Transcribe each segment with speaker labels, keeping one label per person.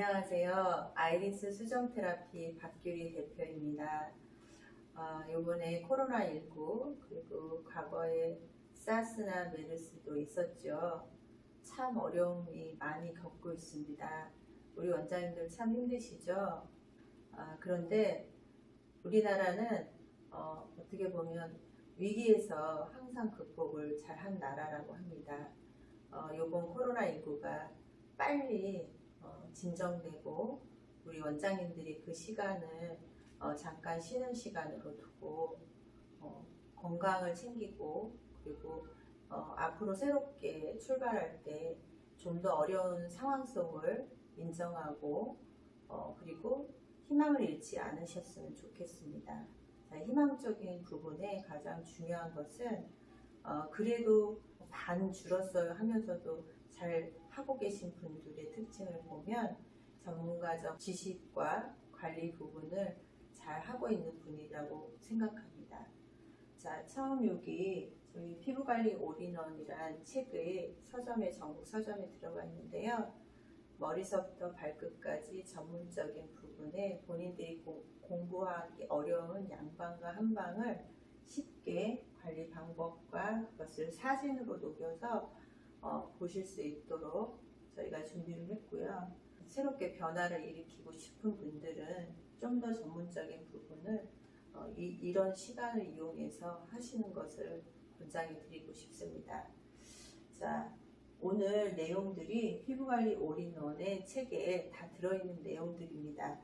Speaker 1: 안녕하세요. 아이리스 수정테라피 박규리 대표입니다. 요번에 코로나19 그리고 과거에 사스나 메르스도 있었죠. 참 어려움이 많이 겪고 있습니다. 우리 원장님들 참 힘드시죠? 그런데 우리나라는 어떻게 보면 위기에서 항상 극복을 잘한 나라라고 합니다. 요번 코로나19가 빨리 진정되고 우리 원장님들이 그 시간을 잠깐 쉬는 시간으로 두고 건강을 챙기고 그리고 앞으로 새롭게 출발할 때 좀 더 어려운 상황 속을 인정하고 그리고 희망을 잃지 않으셨으면 좋겠습니다. 자, 희망적인 부분에 가장 중요한 것은 그래도 반 줄었어요 하면서도 잘 하고 계신 분들의 특징을 보면 전문가적 지식과 관리 부분을 잘 하고 있는 분이라고 생각합니다. 자, 처음 여기 저희 피부관리 올인원이란 책의 서점에 전국 서점에 들어가 있는데요. 머리서부터 발끝까지 전문적인 부분에 본인들이 공부하기 어려운 양방과 한방을 쉽게 관리 방법과 그것을 사진으로 녹여서 보실 수 있도록 저희가 준비를 했고요. 새롭게 변화를 일으키고 싶은 분들은 좀 더 전문적인 부분을 이런 시간을 이용해서 하시는 것을 권장해 드리고 싶습니다. 자, 오늘 내용들이 피부관리 올인원의 책에 다 들어있는 내용들입니다.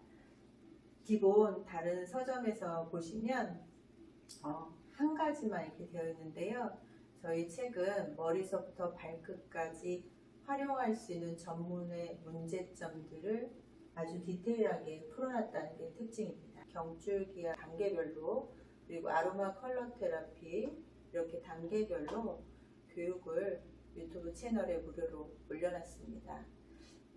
Speaker 1: 기본 다른 서점에서 보시면 한 가지만 이렇게 되어 있는데요. 저희 책은 머리서부터 발끝까지 활용할 수 있는 전문의 문제점들을 아주 디테일하게 풀어놨다는 게 특징입니다. 경줄기와 단계별로 그리고 아로마 컬러 테라피 이렇게 단계별로 교육을 유튜브 채널에 무료로 올려놨습니다.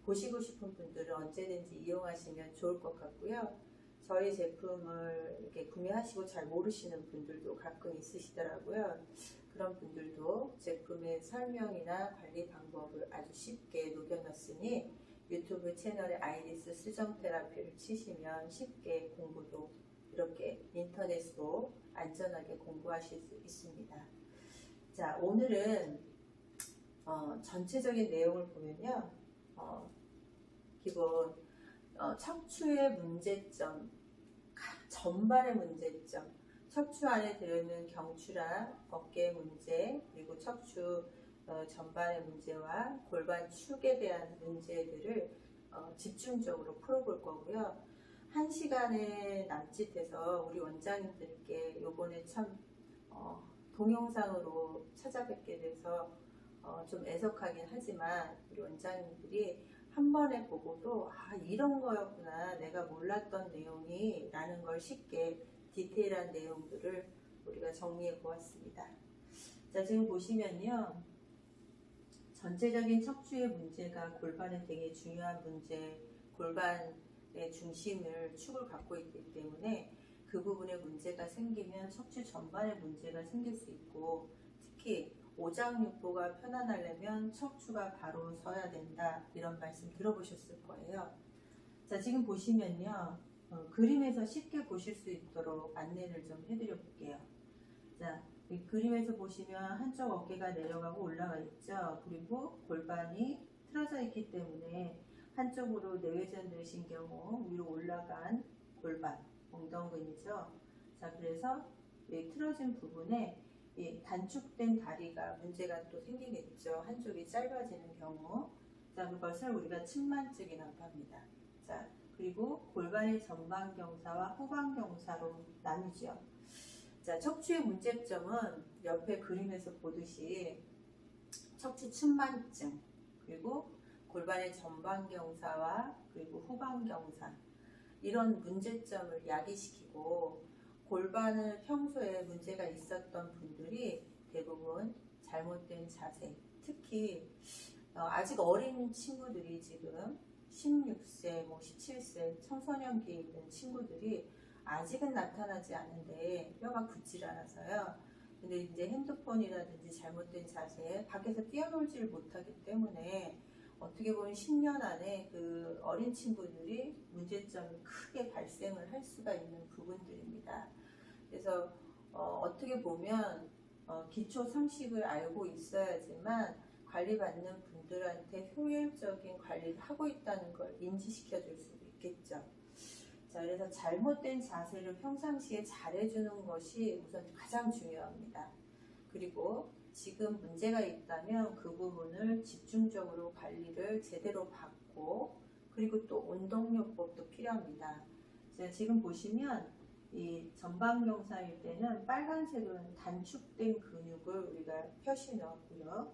Speaker 1: 보시고 싶은 분들은 언제든지 이용하시면 좋을 것 같고요. 저희 제품을 이렇게 구매하시고 잘 모르시는 분들도 가끔 있으시더라고요. 그런 분들도 제품의 설명이나 관리 방법을 아주 쉽게 녹여놨으니 유튜브 채널에 아이리스 수정 테라피를 치시면 쉽게 공부도 이렇게 인터넷으로 안전하게 공부하실 수 있습니다. 자, 오늘은 전체적인 내용을 보면요. 기본 척추의 문제점, 전반의 문제점, 척추 안에 들어있는 경추랑 어깨 문제, 그리고 척추 전반의 문제와 골반 축에 대한 문제들을 집중적으로 풀어볼 거고요. 1시간에 남짓해서 우리 원장님들께 요번에 참 동영상으로 찾아뵙게 돼서 좀 애석하긴 하지만 우리 원장님들이 한 번에 보고도 이런 거였구나, 내가 몰랐던 내용이 라는 걸 쉽게 디테일한 내용들을 우리가 정리해 보았습니다. 자, 지금 보시면요. 전체적인 척추의 문제가 골반의 되게 중요한 문제, 골반의 중심을 축을 갖고 있기 때문에 그 부분에 문제가 생기면 척추 전반에 문제가 생길 수 있고, 특히 오장육부가 편안하려면 척추가 바로 서야 된다, 이런 말씀 들어보셨을 거예요. 자, 지금 보시면요. 그림에서 쉽게 보실 수 있도록 안내를 좀 해드려 볼게요. 자, 이 그림에서 보시면 한쪽 어깨가 내려가고 올라가 있죠. 그리고 골반이 틀어져 있기 때문에 한쪽으로 내외전되신 경우 위로 올라간 골반, 엉덩근이죠. 자, 그래서 이 틀어진 부분에 이 단축된 다리가 문제가 또 생기겠죠. 한쪽이 짧아지는 경우. 자, 그것을 우리가 측만증이라고 합니다. 자, 그리고 골반의 전방경사와 후방경사로 나뉘죠. 자, 척추의 문제점은 옆에 그림에서 보듯이 척추 측만증, 그리고 골반의 전방경사와 그리고 후방경사, 이런 문제점을 야기시키고, 골반을 평소에 문제가 있었던 분들이 대부분 잘못된 자세, 특히 아직 어린 친구들이 지금 16세, 17세 청소년기에 있는 친구들이 아직은 나타나지 않는데 뼈가 굳질 않아서요. 근데 이제 핸드폰이라든지 잘못된 자세에 밖에서 뛰어놀지를 못하기 때문에 어떻게 보면 10년 안에 그 어린 친구들이 문제점이 크게 발생을 할 수가 있는 부분들입니다. 그래서 어떻게 보면 기초 상식을 알고 있어야지만 관리받는 분들한테 효율적인 관리를 하고 있다는 걸 인지시켜 줄 수도 있겠죠. 자, 그래서 잘못된 자세를 평상시에 잘해주는 것이 우선 가장 중요합니다. 그리고 지금 문제가 있다면 그 부분을 집중적으로 관리를 제대로 받고, 그리고 또 운동요법도 필요합니다. 자, 지금 보시면 이 전방경사일 때는 빨간색은 단축된 근육을 우리가 표시 넣었고요.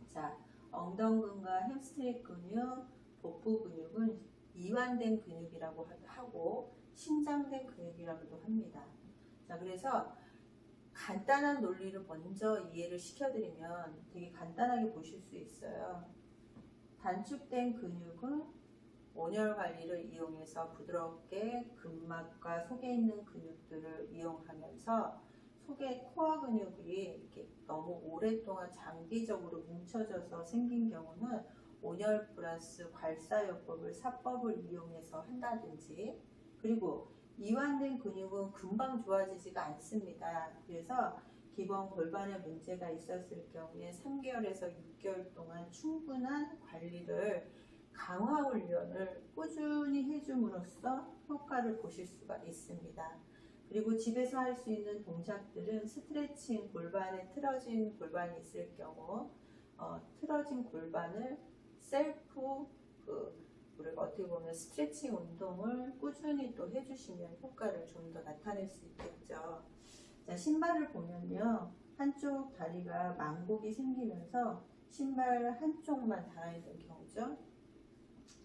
Speaker 1: 자, 엉덩근과 햄스트링 근육, 복부 근육은 이완된 근육이라고 하고 신장된 근육이라고도 합니다. 자, 그래서 간단한 논리를 먼저 이해를 시켜드리면 되게 간단하게 보실 수 있어요. 단축된 근육은 온열 관리를 이용해서 부드럽게 근막과 속에 있는 근육들을 이용하면서 속에 코어 근육이 이렇게 너무 오랫동안 장기적으로 뭉쳐져서 생긴 경우는 온열 플러스 괄사요법을 사법을 이용해서 한다든지, 그리고 이완된 근육은 금방 좋아지지가 않습니다. 그래서 기본 골반에 문제가 있었을 경우에 3개월에서 6개월 동안 충분한 관리를 강화 훈련을 꾸준히 해줌으로써 효과를 보실 수가 있습니다. 그리고 집에서 할 수 있는 동작들은 스트레칭, 골반에 틀어진 골반이 있을 경우 틀어진 골반을 셀프 우리가 어떻게 보면 스트레칭 운동을 꾸준히 또 해주시면 효과를 좀 더 나타낼 수 있겠죠. 자, 신발을 보면요, 한쪽 다리가 망곡이 생기면서 신발 한쪽만 달아있는 경우죠.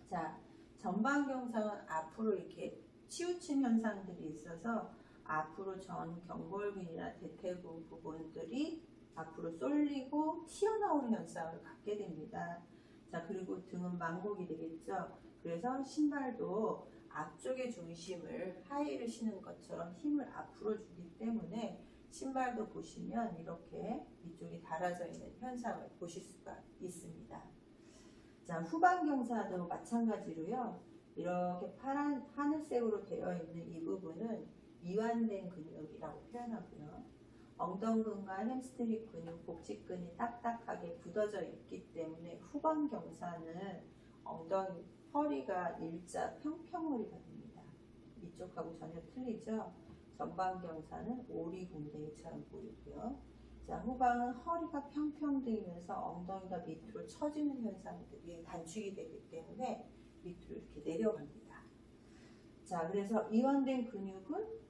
Speaker 1: 자, 전방경상은 앞으로 이렇게 치우친 현상들이 있어서 앞으로 전 경골근이나 대퇴부 부분들이 앞으로 쏠리고 튀어나오는 현상을 갖게 됩니다. 자, 그리고 등은 망곡이 되겠죠. 그래서 신발도 앞쪽의 중심을 하이힐을 신은 것처럼 힘을 앞으로 주기 때문에 신발도 보시면 이렇게 이쪽이 달아져 있는 현상을 보실 수가 있습니다. 자, 후방경사도 마찬가지로요. 이렇게 파란 하늘색으로 되어 있는 이 부분은 이완된 근육이라고 표현하고요. 엉덩근과 햄스트링 근육, 복직근이 딱딱하게 굳어져 있기 때문에 후방경사는 엉덩이, 허리가 일자 평평허리가 됩니다. 이쪽하고 전혀 틀리죠. 전방경사는 오리궁뎅이처럼 보이고요. 자, 후방은 허리가 평평되면서 엉덩이가 밑으로 처지는 현상들이 단축이 되기 때문에 밑으로 이렇게 내려갑니다. 자, 그래서 이완된 근육은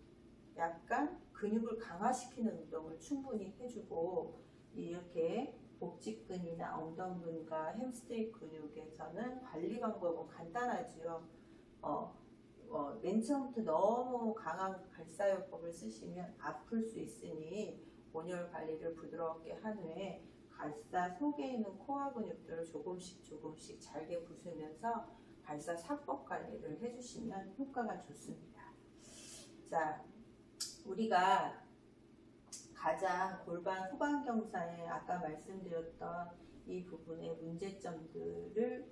Speaker 1: 약간 근육을 강화시키는 운동을 충분히 해주고, 이렇게 복직근이나 엉덩근과 햄스트링 근육에서는 관리 방법은 간단하지요. 맨 처음부터 너무 강한 괄사요법을 쓰시면 아플 수 있으니 온열 관리를 부드럽게 한 후에 괄사 속에 있는 코어 근육들을 조금씩 잘게 부수면서 괄사 사법 관리를 해주시면 효과가 좋습니다. 자, 우리가 가장 골반 후방경사에 아까 말씀드렸던 이 부분의 문제점들을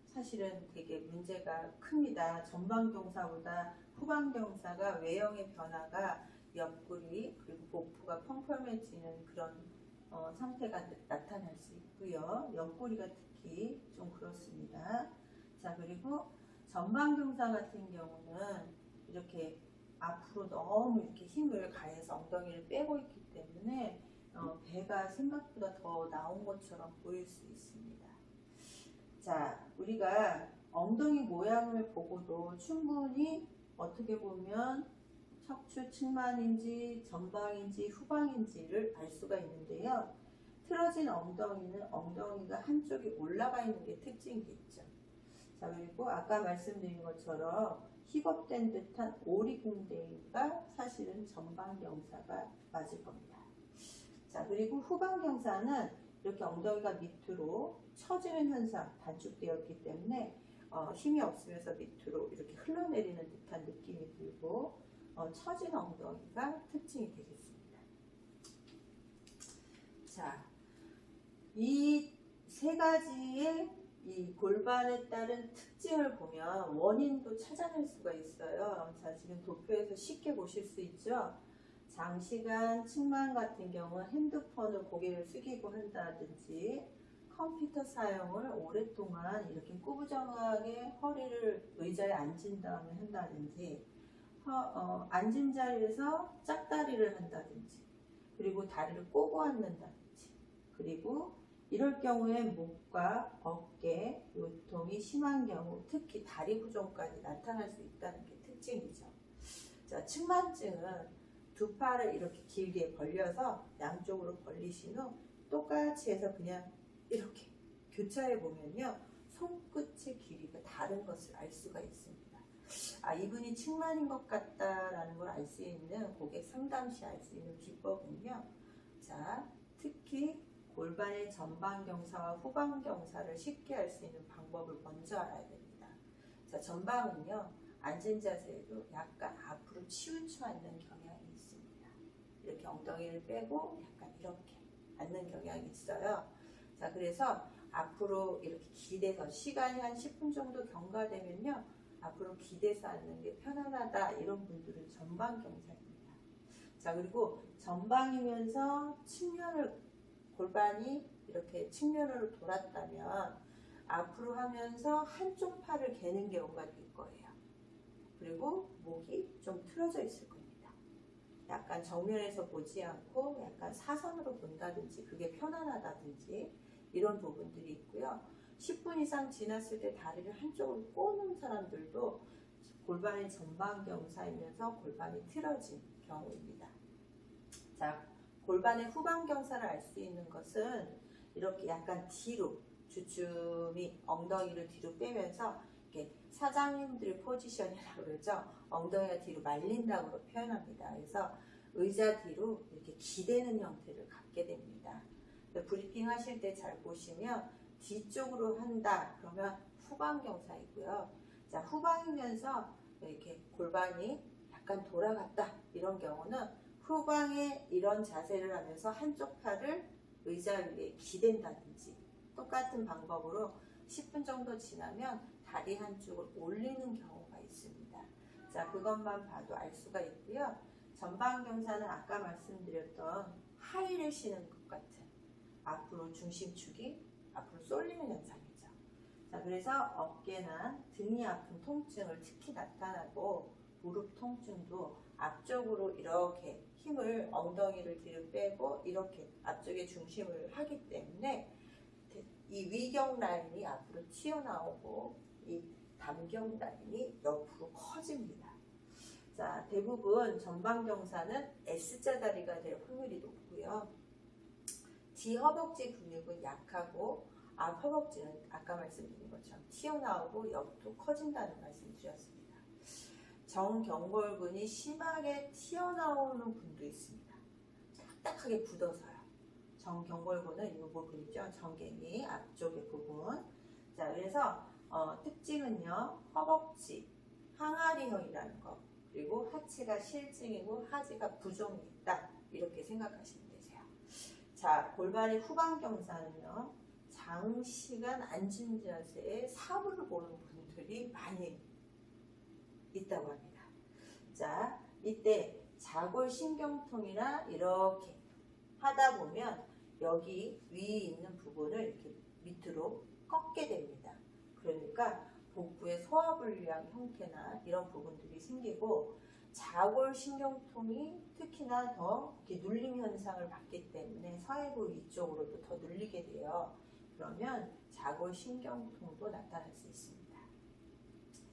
Speaker 1: 사실은 되게 문제가 큽니다. 전방경사보다 후방경사가 외형의 변화가 옆구리 그리고 복부가 펑펑해지는 그런 상태가 나타날 수 있고요. 옆구리가 특히 좀 그렇습니다. 자, 그리고 전방경사 같은 경우는 이렇게 앞으로 너무 이렇게 힘을 가해서 엉덩이를 빼고 있기 때문에 배가 생각보다 더 나온 것처럼 보일 수 있습니다. 자, 우리가 엉덩이 모양을 보고도 충분히 어떻게 보면 척추 측만인지 전방인지 후방인지를 알 수가 있는데요. 틀어진 엉덩이는 엉덩이가 한쪽이 올라가 있는 게 특징이겠죠. 자, 그리고 아까 말씀드린 것처럼 힙업된 듯한 오리궁뎅이가 사실은 전방경사가 맞을 겁니다. 자, 그리고 후방경사는 이렇게 엉덩이가 밑으로 처지는 현상, 단축되었기 때문에 힘이 없으면서 밑으로 이렇게 흘러내리는 듯한 느낌이 들고 처진 엉덩이가 특징이 되겠습니다. 자, 이 세 가지의 이 골반에 따른 특징을 보면 원인도 찾아낼 수가 있어요. 자, 지금 도표에서 쉽게 보실 수 있죠. 장시간 측만 같은 경우는 핸드폰을 고개를 숙이고 한다든지 컴퓨터 사용을 오랫동안 이렇게 꾸부정하게 허리를 의자에 앉은 다음에 한다든지 앉은 자리에서 짝다리를 한다든지 그리고 다리를 꼬고 앉는다든지 그리고 이럴 경우에 목과 어깨 요통이 심한 경우 특히 다리 부종까지 나타날 수 있다는 게 특징이죠. 자, 측만증은 두 팔을 이렇게 길게 벌려서 양쪽으로 벌리신 후 똑같이 해서 그냥 이렇게 교차해 보면요. 손끝의 길이가 다른 것을 알 수가 있습니다. 아, 이분이 측만인 것 같다라는 걸 알 수 있는 고객 상담 시 알 수 있는 비법은요. 자, 특히 골반의 전방 경사와 후방 경사를 쉽게 알 수 있는 방법을 먼저 알아야 됩니다. 자, 전방은요. 앉은 자세에도 약간 앞으로 치우쳐 앉는 경향이 있습니다. 이렇게 엉덩이를 빼고 약간 이렇게 앉는 경향이 있어요. 자, 그래서 앞으로 이렇게 기대서 시간이 한 10분 정도 경과되면요. 앞으로 기대서 앉는 게 편안하다 이런 분들은 전방 경사입니다. 자, 그리고 전방이면서 골반이 이렇게 측면으로 돌았다면 앞으로 하면서 한쪽 팔을 개는 경우가 될 거예요. 그리고 목이 좀 틀어져 있을 겁니다. 약간 정면에서 보지 않고 약간 사선으로 본다든지 그게 편안하다든지 이런 부분들이 있고요. 10분 이상 지났을 때 다리를 한쪽으로 꼬는 사람들도 골반의 전방 경사이면서 골반이 틀어진 경우입니다. 자, 골반의 후방 경사를 알 수 있는 것은 이렇게 약간 뒤로 주춤이 엉덩이를 뒤로 빼면서 이렇게 사장님들 포지션이라고 그러죠. 엉덩이가 뒤로 말린다고 표현합니다. 그래서 의자 뒤로 이렇게 기대는 형태를 갖게 됩니다. 브리핑 하실 때 잘 보시면 뒤쪽으로 한다 그러면 후방 경사이고요. 자, 후방이면서 이렇게 골반이 약간 돌아갔다 이런 경우는 후방에 이런 자세를 하면서 한쪽 팔을 의자 위에 기댄다든지 똑같은 방법으로 10분 정도 지나면 다리 한쪽을 올리는 경우가 있습니다. 자, 그것만 봐도 알 수가 있고요. 전방 경사는 아까 말씀드렸던 하이를 신은 것 같은 앞으로 중심축이 앞으로 쏠리는 현상이죠. 자, 그래서 어깨나 등이 아픈 통증을 특히 나타나고 무릎 통증도 앞쪽으로 이렇게 힘을 엉덩이를 뒤로 빼고 이렇게 앞쪽에 중심을 하기 때문에 이 위경 라인이 앞으로 튀어나오고 이 담경 라인이 옆으로 커집니다. 자, 대부분 전방 경사는 S자 다리가 될 확률이 높고요. 뒤 허벅지 근육은 약하고 앞 허벅지는 아까 말씀드린 것처럼 튀어나오고 옆도 커진다는 말씀 드렸습니다. 정경골근이 심하게 튀어나오는 분도 있습니다. 딱딱하게 굳어서요. 정경골근은 이 부분 있죠. 정갱이 앞쪽의 부분. 자, 그래서 특징은요. 허벅지, 항아리형이라는 거 그리고 하체가 실증이고 하지가 부종이 있다. 이렇게 생각하시면 되세요. 자, 골반의 후방 경사는요. 장시간 앉은 자세에 사부를 보는 분들이 많이 있다고 합니다. 자, 이때 자골신경통이나 이렇게 하다 보면 여기 위에 있는 부분을 이렇게 밑으로 꺾게 됩니다. 그러니까 복부의 소화불량 형태나 이런 부분들이 생기고 자골신경통이 특히나 더 이렇게 눌림 현상을 받기 때문에 서해부 위쪽으로도 더 눌리게 돼요. 그러면 자골신경통도 나타날 수 있습니다.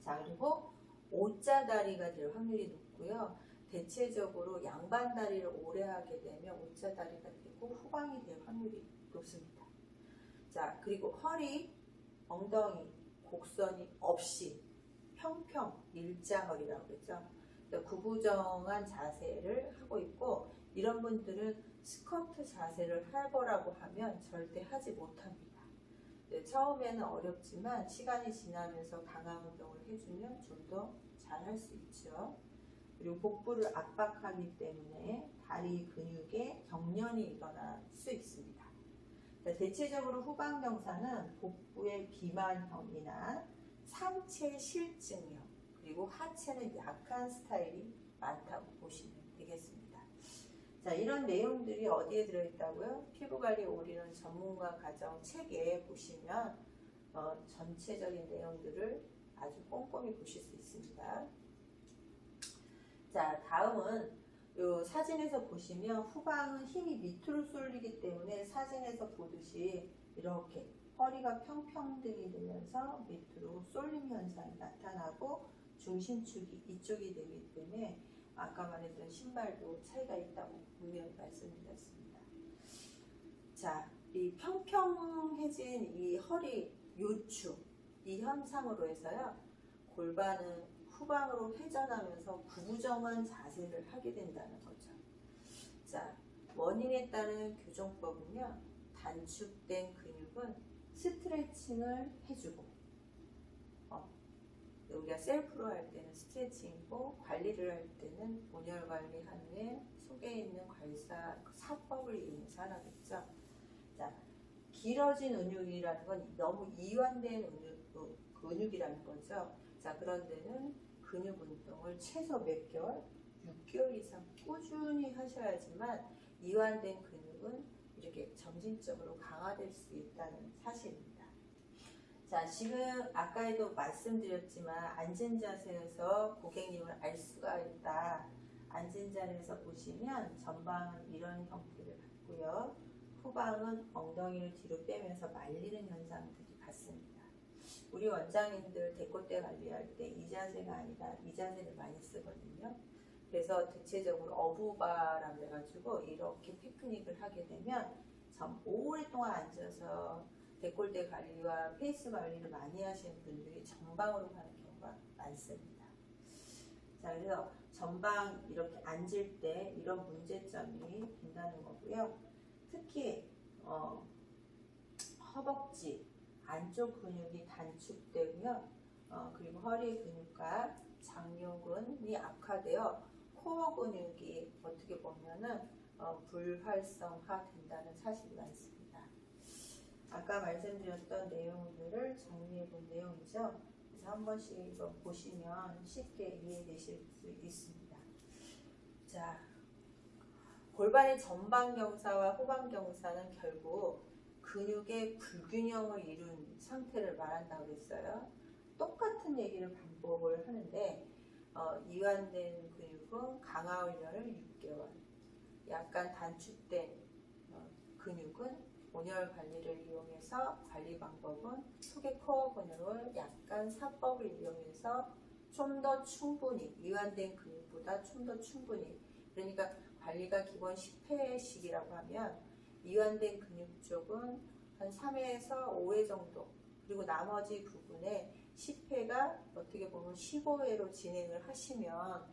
Speaker 1: 자, 그리고 O자 다리가 될 확률이 높고요. 대체적으로 양반 다리를 오래 하게 되면 O자 다리가 되고 후방이 될 확률이 높습니다. 자, 그리고 허리, 엉덩이, 곡선이 없이 평평, 일자허리라고 그러죠. 그러니까 구부정한 자세를 하고 있고 이런 분들은 스쿼트 자세를 할 거라고 하면 절대 하지 못합니다. 네, 처음에는 어렵지만 시간이 지나면서 강화 운동을 해주면 좀 더 잘 할 수 있죠. 그리고 복부를 압박하기 때문에 다리 근육에 경련이 일어날 수 있습니다. 대체적으로 후방경사는 복부의 비만형이나 상체 실증형, 그리고 하체는 약한 스타일이 많다고 보시면 되겠습니다. 자, 이런 내용들이 어디에 들어있다고요? 피부관리 올인원 전문가 가정 책에 보시면 전체적인 내용들을 아주 꼼꼼히 보실 수 있습니다. 자, 다음은 이 사진에서 보시면 후방은 힘이 밑으로 쏠리기 때문에 사진에서 보듯이 이렇게 허리가 평평등이 되면서 밑으로 쏠림 현상이 나타나고 중심축이 이쪽이 되기 때문에 아까 말했던 신발도 차이가 있다고 분명히 말씀드렸습니다. 자, 이 평평해진 이 허리 요축, 이 현상으로 해서요, 골반은 후방으로 회전하면서 구부정한 자세를 하게 된다는 거죠. 자, 원인에 따른 교정법은요, 단축된 근육은 스트레칭을 해주고, 우리가 셀프로 할 때는 스트레칭이고, 관리를 할 때는 온열 관리하는 속에 있는 관사 사법을 이용해서 하라겠죠. 자, 길어진 근육이라는 건 너무 이완된 근육이라는 거죠. 자, 그런 데는 근육 운동을 최소 몇 개월, 6개월 이상 꾸준히 하셔야지만 이완된 근육은 이렇게 점진적으로 강화될 수 있다는 사실입니다. 자, 지금 아까에도 말씀드렸지만 앉은 자세에서 고객님을 알 수가 있다. 앉은 자리에서 보시면 전방은 이런 형태를 갖고요. 후방은 엉덩이를 뒤로 빼면서 말리는 현상들이 같습니다. 우리 원장님들 데콜테 관리할 때 이 자세가 아니라 이 자세를 많이 쓰거든요. 그래서 대체적으로 어부바라고 해가지고 이렇게 테크닉을 하게 되면 참 오랫동안 앉아서 데콜테 관리와 페이스 관리를 많이 하시는 분들이 전방으로 가는 경우가 많습니다. 자, 그래서 전방 이렇게 앉을 때 이런 문제점이 된다는 거고요. 특히 허벅지 안쪽 근육이 단축되고요. 그리고 허리 근육과 장요근이 악화되어 코어 근육이 어떻게 보면은 불활성화 된다는 사실이 많습니다. 아까 말씀드렸던 내용들을 정리해 본 내용이죠. 그래서 한 번씩 이거 보시면 쉽게 이해되실 수 있습니다. 자, 골반의 전방 경사와 후방 경사는 결국 근육의 불균형을 이룬 상태를 말한다고 했어요. 똑같은 얘기를 반복을 하는데 이완된 근육은 강화 훈련을 6개월, 약간 단축된 근육은 온열 관리를 이용해서 관리 방법은 속의 코어 근육을 약간 사법을 이용해서 좀 더 충분히 이완된 근육보다 좀 더 충분히, 그러니까 관리가 기본 10회씩이라고 하면 이완된 근육 쪽은 한 3회에서 5회 정도, 그리고 나머지 부분에 10회가 어떻게 보면 15회로 진행을 하시면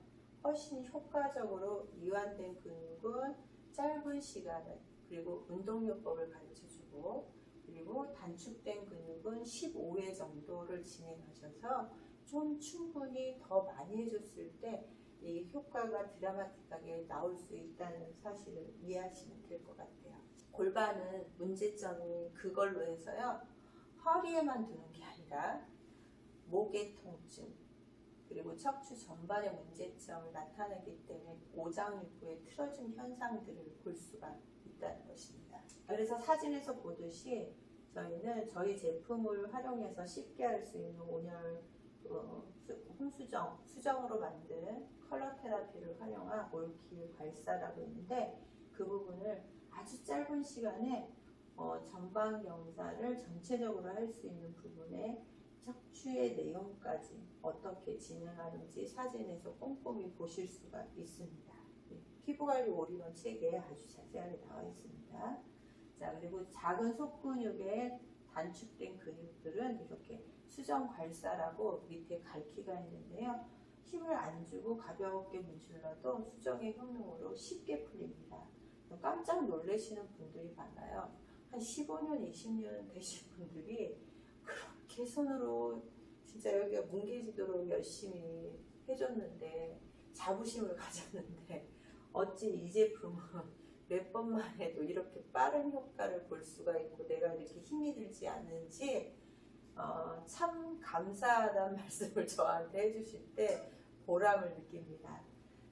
Speaker 1: 훨씬 효과적으로 이완된 근육은 짧은 시간을, 그리고 운동요법을 가르쳐주고, 그리고 단축된 근육은 15회 정도를 진행하셔서 좀 충분히 더 많이 해줬을 때 이 효과가 드라마틱하게 나올 수 있다는 사실을 이해하시면 될 것 같아요. 골반은 문제점이 그걸로 해서요, 허리에만 두는 게 아니라 목의 통증, 그리고 척추 전반의 문제점을 나타내기 때문에 오장육부의 틀어진 현상들을 볼 수가 있다는 것입니다. 그래서 사진에서 보듯이 저희는 저희 제품을 활용해서 쉽게 할 수 있는 온열 수정으로 만든 컬러 테라피를 활용한 올킬 괄사라고 있는데, 그 부분을 아주 짧은 시간에 전방 경사를 전체적으로 할 수 있는 부분에 척추의 내용까지 어떻게 진행하는지 사진에서 꼼꼼히 보실 수가 있습니다. 피부관리 올인원 책에 아주 자세하게 나와 있습니다. 자, 그리고 작은 속근육의 단축된 근육들은 이렇게 수정 괄사라고 밑에 갈퀴가 있는데요. 힘을 안 주고 가볍게 문질러도 수정의 효능으로 쉽게 풀립니다. 깜짝 놀라시는 분들이 많아요. 한 15년, 20년 되신 분들이 그렇게 손으로 진짜 여기가 뭉개지도록 열심히 해줬는데, 자부심을 가졌는데 어찌 이 제품은 몇 번만 해도 이렇게 빠른 효과를 볼 수가 있고 내가 이렇게 힘이 들지 않는지 참 감사하다는 말씀을 저한테 해주실 때 보람을 느낍니다.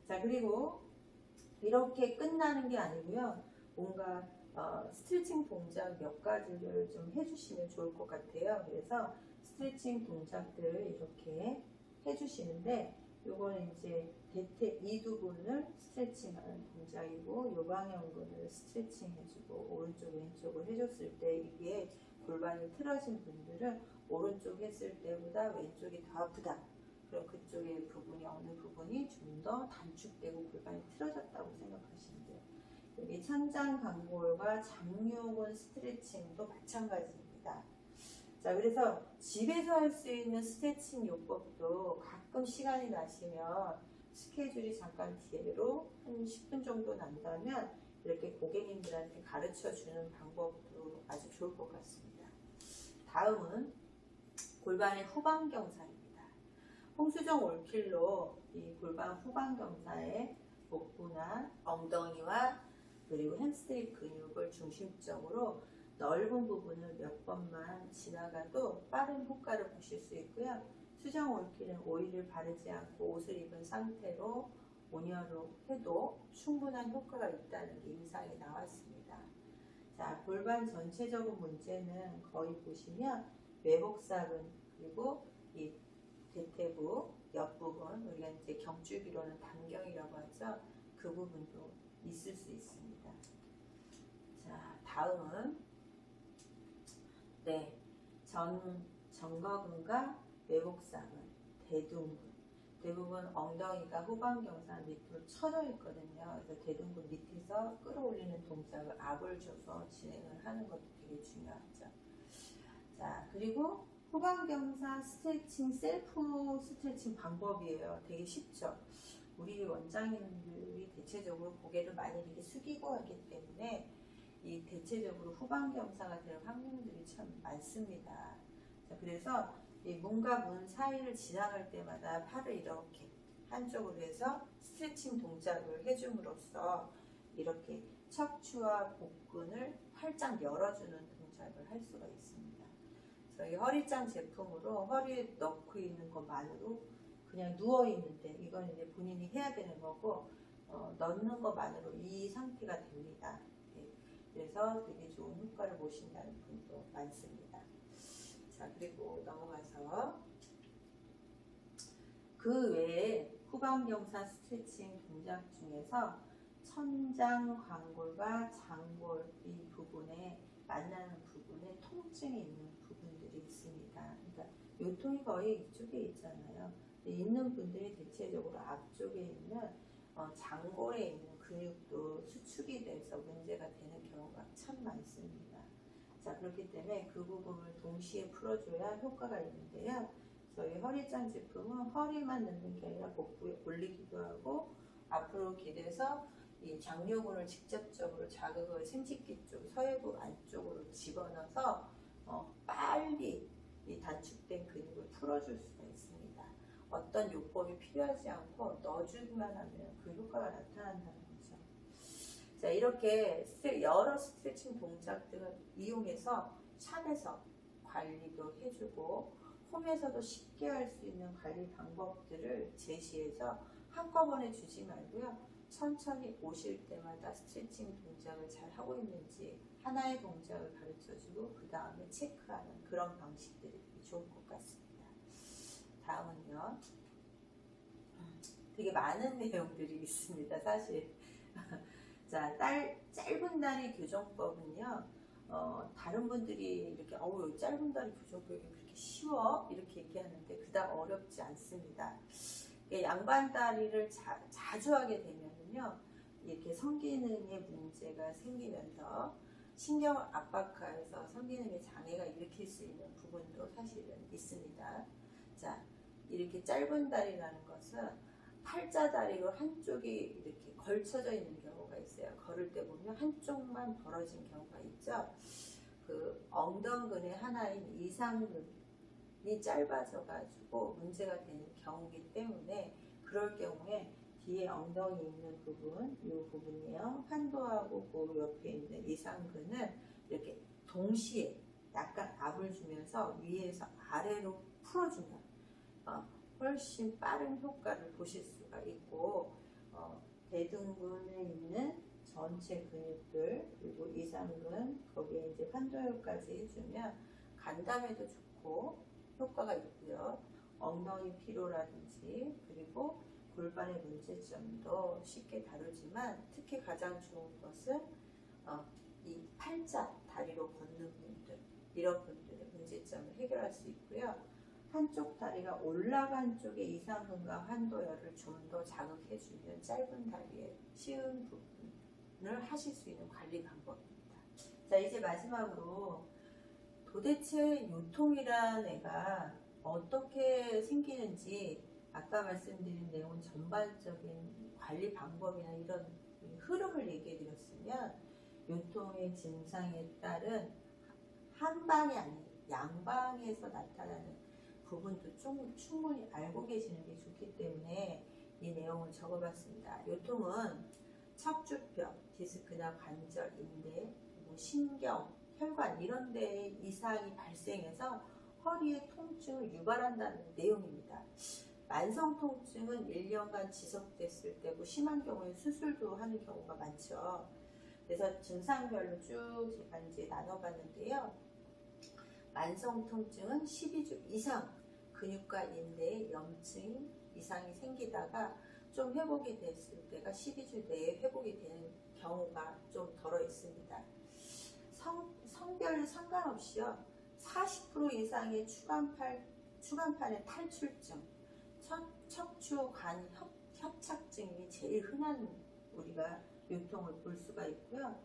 Speaker 1: 자, 그리고 이렇게 끝나는 게 아니고요. 뭔가 스트레칭 동작 몇 가지를 좀 해주시면 좋을 것 같아요. 그래서 스트레칭 동작들을 이렇게 해주시는데 요거는 이제 대퇴 이두근을 스트레칭하는 동작이고 요 방향근을 스트레칭 해주고 오른쪽 왼쪽을 해줬을 때 이게 골반이 틀어진 분들은 오른쪽 했을 때보다 왼쪽이 더 아프다. 그럼 그쪽의 부분이 어느 부분이 좀 더 단축되고 골반이 틀어졌다고 생각하시면 돼요. 여기 천장 강골과 장요근 스트레칭도 마찬가지입니다. 자, 그래서 집에서 할 수 있는 스트레칭 요법도 가끔 시간이 나시면 스케줄이 잠깐 뒤로 한 10분 정도 난다면 이렇게 고객님들한테 가르쳐 주는 방법도 아주 좋을 것 같습니다. 다음은 골반의 후방경사입니다. 홍수정 올킬로 이 골반 후방경사의 복부나 엉덩이와 그리고 햄스트링 근육을 중심적으로 넓은 부분을 몇 번만 지나가도 빠른 효과를 보실 수 있고요. 수정 올킬은 오일을 바르지 않고 옷을 입은 상태로 온열로 해도 충분한 효과가 있다는 게 임상에 나왔습니다. 자, 골반 전체적인 문제는 거의 보시면 외복사근 그리고 이 대퇴부 옆부분, 우리가 이제 경주기로는 단경이라고 하죠. 그 부분도 있을 수 있습니다. 자, 다음은 정거근과 외복사근, 대둔근. 대부분 엉덩이가 후방경사 밑으로 쳐져 있거든요. 그래서 대둔근 밑에서 끌어올리는 동작을 압을 줘서 진행을 하는 것도 되게 중요하죠. 자, 그리고 후방경사 스트레칭, 셀프 스트레칭 방법이에요. 되게 쉽죠. 우리 원장님들이 대체적으로 고개를 많이 이렇게 숙이고 하기 때문에 이 대체적으로 후방경사가 될 확률들이 참 많습니다. 자, 그래서 이 문과 문 사이를 지나갈 때마다 팔을 이렇게 한쪽으로 해서 스트레칭 동작을 해줌으로써 이렇게 척추와 복근을 활짝 열어주는 동작을 할 수가 있습니다. 저희 허리짱 제품으로 허리에 넣고 있는 것만으로 그냥 누워 있는데 이건 이제 본인이 해야 되는 거고 넣는 것만으로 이 상태가 됩니다. 네. 그래서 되게 좋은 효과를 보신다는 분도 많습니다. 자, 그리고 넘어가서 그 외에 후방경사 스트레칭 동작 중에서 천장 광골과 장골 이 부분에 만나는 부분에 통증이 있는 부분들이 있습니다. 그러니까 요통이 거의 이쪽에 있잖아요. 있는 분들이 대체적으로 앞쪽에 있는 장골에 있는 근육도 수축이 돼서 문제가 되는 경우가 참 많습니다. 자, 그렇기 때문에 그 부분을 동시에 풀어줘야 효과가 있는데요. 저희 허리짱 제품은 허리만 넣는 게 아니라 복부에 올리기도 하고 앞으로 기대서 이 장요근을 직접적으로 자극을 생식기 쪽, 서해부 안쪽으로 집어넣어서 빨리 이 단축된 근육을 풀어줄 수가 있습니다. 어떤 요법이 필요하지 않고 넣어주기만 하면 그 효과가 나타난다는 거죠. 자, 이렇게 여러 스트레칭 동작들을 이용해서 샵에서 관리도 해주고 홈에서도 쉽게 할 수 있는 관리 방법들을 제시해서 한꺼번에 주지 말고요. 천천히 오실 때마다 스트레칭 동작을 잘 하고 있는지 하나의 동작을 가르쳐주고 그 다음에 체크하는 그런 방식들이 좋을 것 같습니다. 다음은요. 되게 많은 내용들이 있습니다. 사실. 자, 짧은 다리 교정법은요. 다른 분들이 이렇게 짧은 다리 교정법이 그렇게 쉬워? 이렇게 얘기하는데 그다음 어렵지 않습니다. 양반 다리를 자주 하게 되면요. 이렇게 성기능에 문제가 생기면서 신경을 압박해서 성기능에 장애가 일으킬 수 있는 부분도 사실은 있습니다. 자, 이렇게 짧은 다리라는 것은 팔자 다리로 한쪽이 이렇게 걸쳐져 있는 경우가 있어요. 걸을 때 보면 한쪽만 벌어진 경우가 있죠. 그 엉덩근의 하나인 이상근이 짧아져 가지고 문제가 되는 경우이기 때문에 그럴 경우에 뒤에 엉덩이 있는 부분, 이 부분이에요. 환도하고 그 옆에 있는 이상근을 이렇게 동시에 약간 압을 주면서 위에서 아래로 풀어준다. 훨씬 빠른 효과를 보실 수가 있고, 대둔근에 있는 전체 근육들, 그리고 이상근, 거기에 이제 환도혈까지 해주면 간담에도 좋고 효과가 있고요. 엉덩이 피로라든지, 그리고 골반의 문제점도 쉽게 다루지만 특히 가장 좋은 것은 이 팔자 다리로 걷는 분들, 이런 분들의 문제점을 해결할 수 있고요. 한쪽 다리가 올라간 쪽에 이상근과 환도혈을 좀 더 자극해주면 짧은 다리에 쉬운 부분을 하실 수 있는 관리 방법입니다. 자, 이제 마지막으로 도대체 요통이란 애가 어떻게 생기는지, 아까 말씀드린 내용 전반적인 관리 방법이나 이런 흐름을 얘기해 드렸으면, 요통의 증상에 따른 한방이 아닌 양방에서 나타나는 부분도 좀 충분히 알고 계시는 게 좋기 때문에 이 내용을 적어봤습니다. 요통은 척추뼈, 디스크나 관절, 인대, 신경, 혈관 이런 데에 이상이 발생해서 허리에 통증을 유발한다는 내용입니다. 만성 통증은 1년간 지속됐을 때고 심한 경우에 수술도 하는 경우가 많죠. 그래서 증상별로 쭉 제가 이제 나눠봤는데요. 만성 통증은 12주 이상 근육과 인대에 염증 이상이 생기다가 좀 회복이 됐을 때가 12주 내에 회복이 되는 경우가 좀 덜어 있습니다. 성별 상관없이요. 40% 이상의 추간판의 탈출증, 척추관 협착증이 제일 흔한 우리가 요통을 볼 수가 있고요.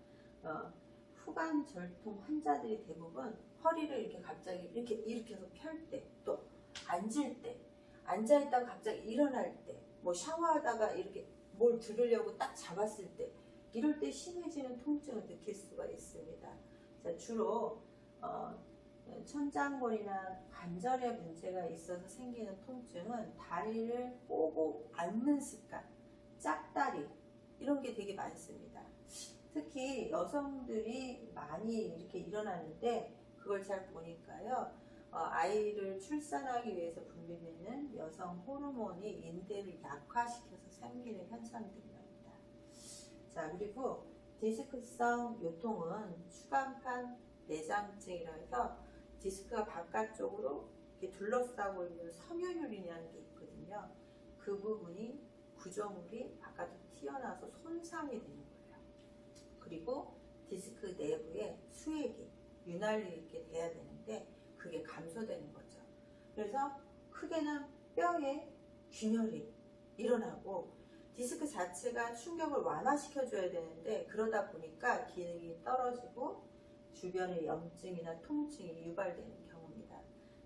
Speaker 1: 후관 절통 환자들이 대부분 허리를 이렇게 갑자기 이렇게 일으켜서 펼 때, 또 앉을 때, 앉아있다가 갑자기 일어날 때, 뭐 샤워하다가 이렇게 뭘 들으려고 딱 잡았을 때, 이럴 때 심해지는 통증을 느낄 수가 있습니다. 자, 주로 천장골이나 관절에 문제가 있어서 생기는 통증은 다리를 꼬고 앉는 습관, 짝다리 이런 게 되게 많습니다. 특히 여성들이 많이 이렇게 일어나는데 그걸 잘 보니까요. 아이를 출산하기 위해서 분비되는 여성 호르몬이 인대를 약화시켜서 생기는 현상들입니다. 자, 그리고 디스크성 요통은 추간판 내장증이라 해서 디스크가 바깥쪽으로 이렇게 둘러싸고 있는 섬유율이라는 게 있거든요. 그 부분이 구조물이 바깥으로 튀어나와서 손상이 되는 거예요. 그리고 디스크 내부에 수액이 윤활유 있게 돼야 되는데 그게 감소되는 거죠. 그래서 크게는 뼈에 균열이 일어나고 디스크 자체가 충격을 완화시켜줘야 되는데 그러다 보니까 기능이 떨어지고 주변에 염증이나 통증이 유발되는 경우입니다.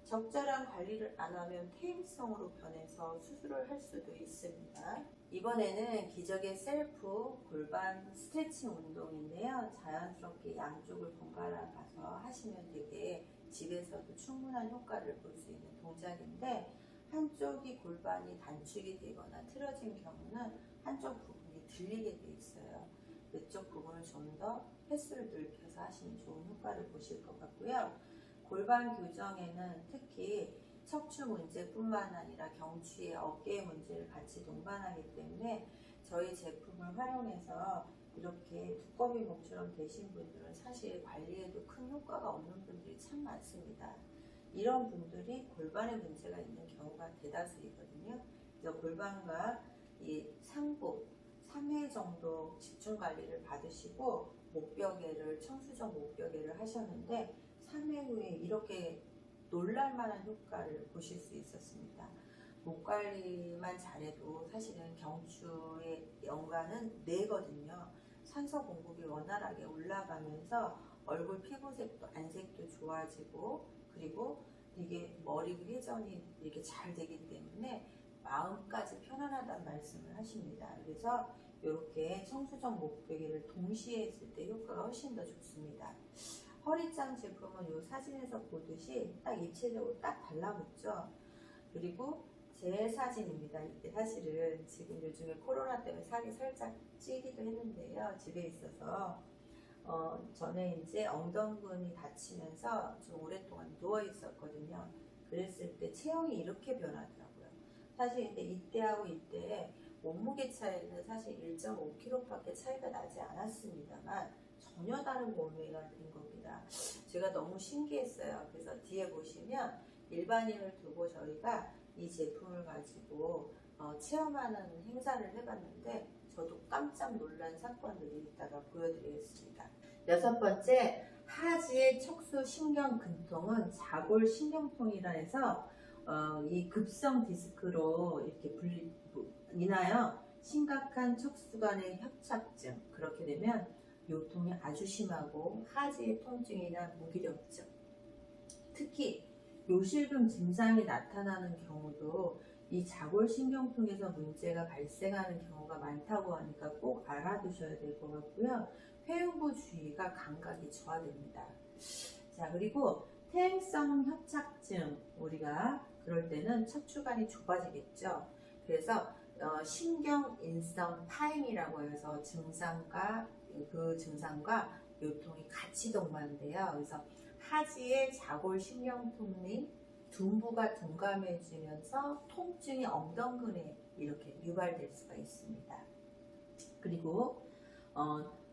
Speaker 1: 적절한 관리를 안 하면 퇴행성으로 변해서 수술을 할 수도 있습니다. 이번에는 기적의 셀프 골반 스트레칭 운동인데요. 자연스럽게 양쪽을 번갈아 가서 하시면 되게 집에서도 충분한 효과를 볼 수 있는 동작인데, 한쪽이 골반이 단축이 되거나 틀어진 경우는 한쪽 부분이 들리게 돼 있어요. 그쪽 부분을 좀 더 횟수를 넓혀서 하시면 좋은 효과를 보실 것 같고요. 골반 교정에는 특히 척추 문제뿐만 아니라 경추의 어깨의 문제를 같이 동반하기 때문에 저희 제품을 활용해서 이렇게 두꺼비 목처럼 되신 분들은 사실 관리에도 큰 효과가 없는 분들이 참 많습니다. 이런 분들이 골반에 문제가 있는 경우가 대다수이거든요. 그래서 골반과 이 상부 3회 정도 집중 관리를 받으시고 목베개를 청수정 목베개를 하셨는데 3회 후에 이렇게 놀랄만한 효과를 보실 수 있었습니다. 목 관리만 잘해도 사실은 경추의 연관은 뇌거든요. 산소 공급이 원활하게 올라가면서 얼굴 피부색도 안색도 좋아지고, 그리고 되게 머리 회전이 이렇게 잘 되기 때문에 마음까지 편안하다는 말씀을 하십니다. 그래서 이렇게 청수정 목베개를 동시에 했을 때 효과가 훨씬 더 좋습니다. 허리짱 제품은 이 사진에서 보듯이 딱 입체적으로 딱 달라붙죠. 그리고 제 사진입니다. 이게 사실은 지금 요즘에 코로나 때문에 살이 살짝 찌기도 했는데요. 집에 있어서 전에 이제 엉덩근이 다치면서 좀 오랫동안 누워 있었거든요. 그랬을 때 체형이 이렇게 변하더라고요. 사실 근데 이때하고 이때 몸무게 차이는 사실 1.5kg밖에 차이가 나지 않았습니다만 전혀 다른 몸매가 된 겁니다. 제가 너무 신기했어요. 그래서 뒤에 보시면 일반인을 두고 저희가 이 제품을 가지고 체험하는 행사를 해봤는데 저도 깜짝 놀란 사건들이 있다가 보여드리겠습니다. 여섯 번째, 하지의 척수 신경 근통은 자골 신경통이라 해서 이 급성 디스크로 이렇게 인하여 심각한 척수관의 협착증, 그렇게 되면 요통이 아주 심하고 하지의 통증이나 무기력증, 특히 요실금 증상이 나타나는 경우도 이 자골신경통에서 문제가 발생하는 경우가 많다고 하니까 꼭 알아두셔야 될 것 같고요. 회음부 주의가 감각이 저하됩니다. 자, 그리고 퇴행성 협착증, 우리가 그럴 때는 척추관이 좁아지겠죠. 그래서 신경인성 파행이라고 해서 그 증상과 요통이 같이 동반돼요. 그래서 하지의 자골 신경통 및 둔부가 둔감해지면서 통증이 엉덩근에 이렇게 유발될 수가 있습니다. 그리고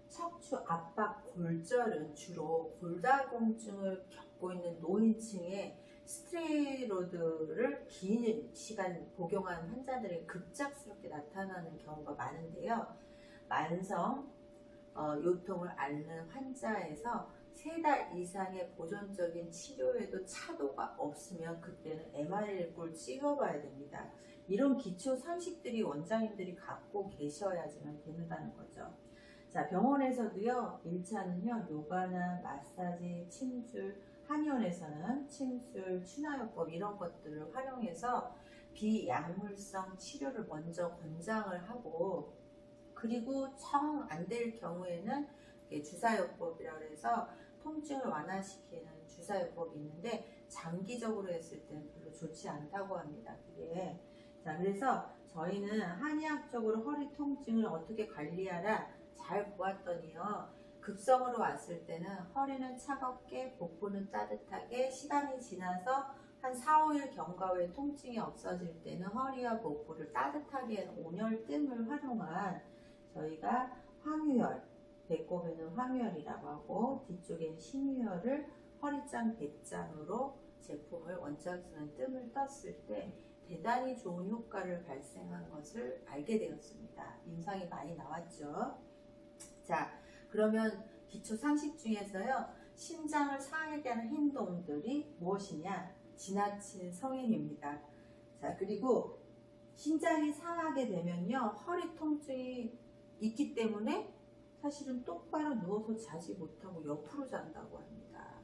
Speaker 1: 척추 압박 골절은 주로 골다공증을 겪고 있는 노인층의 스테로이드를 긴 시간 복용한 환자들이 급작스럽게 나타나는 경우가 많은데요. 만성 요통을 앓는 환자에서 3달 이상의 보존적인 치료에도 차도가 없으면 그때는 MRI를 찍어봐야 됩니다. 이런 기초 상식들이 원장님들이 갖고 계셔야지만 된다는 거죠. 자, 병원에서도요, 1차는요, 요가나 마사지, 침술, 한의원에서는 침술, 추나요법 이런 것들을 활용해서 비약물성 치료를 먼저 권장을 하고, 그리고 정 안 될 경우에는 주사요법이라고 해서 통증을 완화시키는 주사요법이 있는데 장기적으로 했을 때는 별로 좋지 않다고 합니다. 그게. 자, 그래서 저희는 한의학적으로 허리 통증을 어떻게 관리하라 잘 보았더니요. 급성으로 왔을 때는 허리는 차갑게, 복부는 따뜻하게, 시간이 지나서 한 4, 5일 경과 후에 통증이 없어질 때는 허리와 복부를 따뜻하게 하는 온열뜸을 활용한 저희가 황유열, 배꼽에는 황유열이라고 하고 뒤쪽에는 신유열을 허리짱, 배짱으로 제품을 원장수는 뜸을 떴을 때 대단히 좋은 효과를 발생한 것을 알게 되었습니다. 임상이 많이 나왔죠. 자, 그러면 기초 상식 중에서요, 심장을 상하게 하는 행동들이 무엇이냐? 지나친 성행입니다. 자, 그리고 심장이 상하게 되면요, 허리 통증이 있기 때문에 사실은 똑바로 누워서 자지 못하고 옆으로 잔다고 합니다.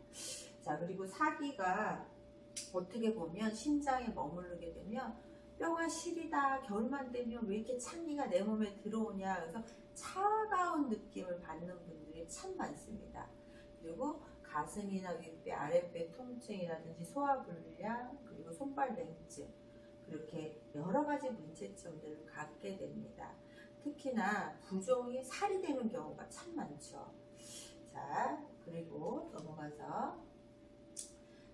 Speaker 1: 자, 그리고 사기가 어떻게 보면 심장에 머무르게 되면 뼈가 시리다, 겨울만 되면 왜 이렇게 찬기가 내 몸에 들어오냐, 그래서 차가운 느낌을 받는 분들이 참 많습니다. 그리고 가슴이나 윗배, 아랫배 통증이라든지 소화불량, 그리고 손발 냉증, 그렇게 여러 가지 문제점들을 갖게 됩니다. 특히나 부종이 살이 되는 경우가 참 많죠. 자, 그리고 넘어가서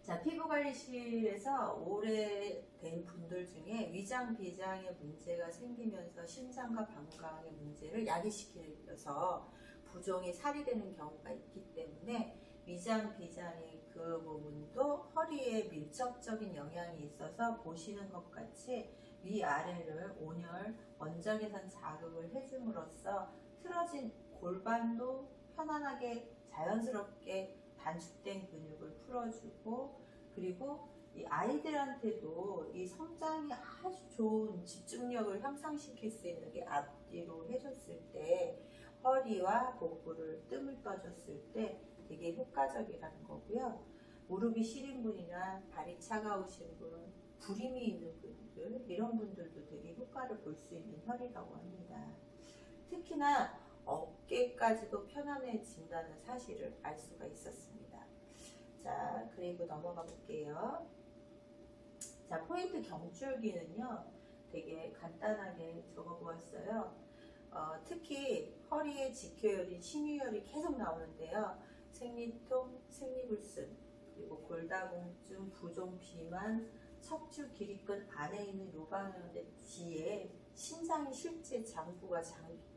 Speaker 1: 자, 피부관리실에서 오래된 분들 중에 위장, 비장의 문제가 생기면서 심장과 방광의 문제를 야기시켜서 부종이 살이 되는 경우가 있기 때문에 위장, 비장의 그 부분도 허리에 밀접적인 영향이 있어서 보시는 것 같이 위아래를 온열, 원적외선 자극을 해줌으로써 틀어진 골반도 편안하게 자연스럽게 단축된 근육을 풀어주고, 그리고 이 아이들한테도 이 성장이 아주 좋은 집중력을 향상시킬 수 있는 게 앞뒤로 해줬을 때 허리와 복부를 뜸을 떠줬을 때 되게 효과적이라는 거고요. 무릎이 시린 분이나 발이 차가우신 분, 부림이 있는 분들, 이런 분들도 되게 효과를 볼 수 있는 혈이라고 합니다. 특히나 어깨까지도 편안해진다는 사실을 알 수가 있었습니다. 자, 그리고 넘어가 볼게요. 자, 자, 포인트 경줄기는요, 되게 간단하게 적어보았어요. 특히 허리에 직혈인 신유혈이 계속 나오는데요. 생리통, 생리불순, 그리고 골다공증, 부종 비만, 척추 기립근 안에 있는 요방의 뒤에 신장이 실제 장부가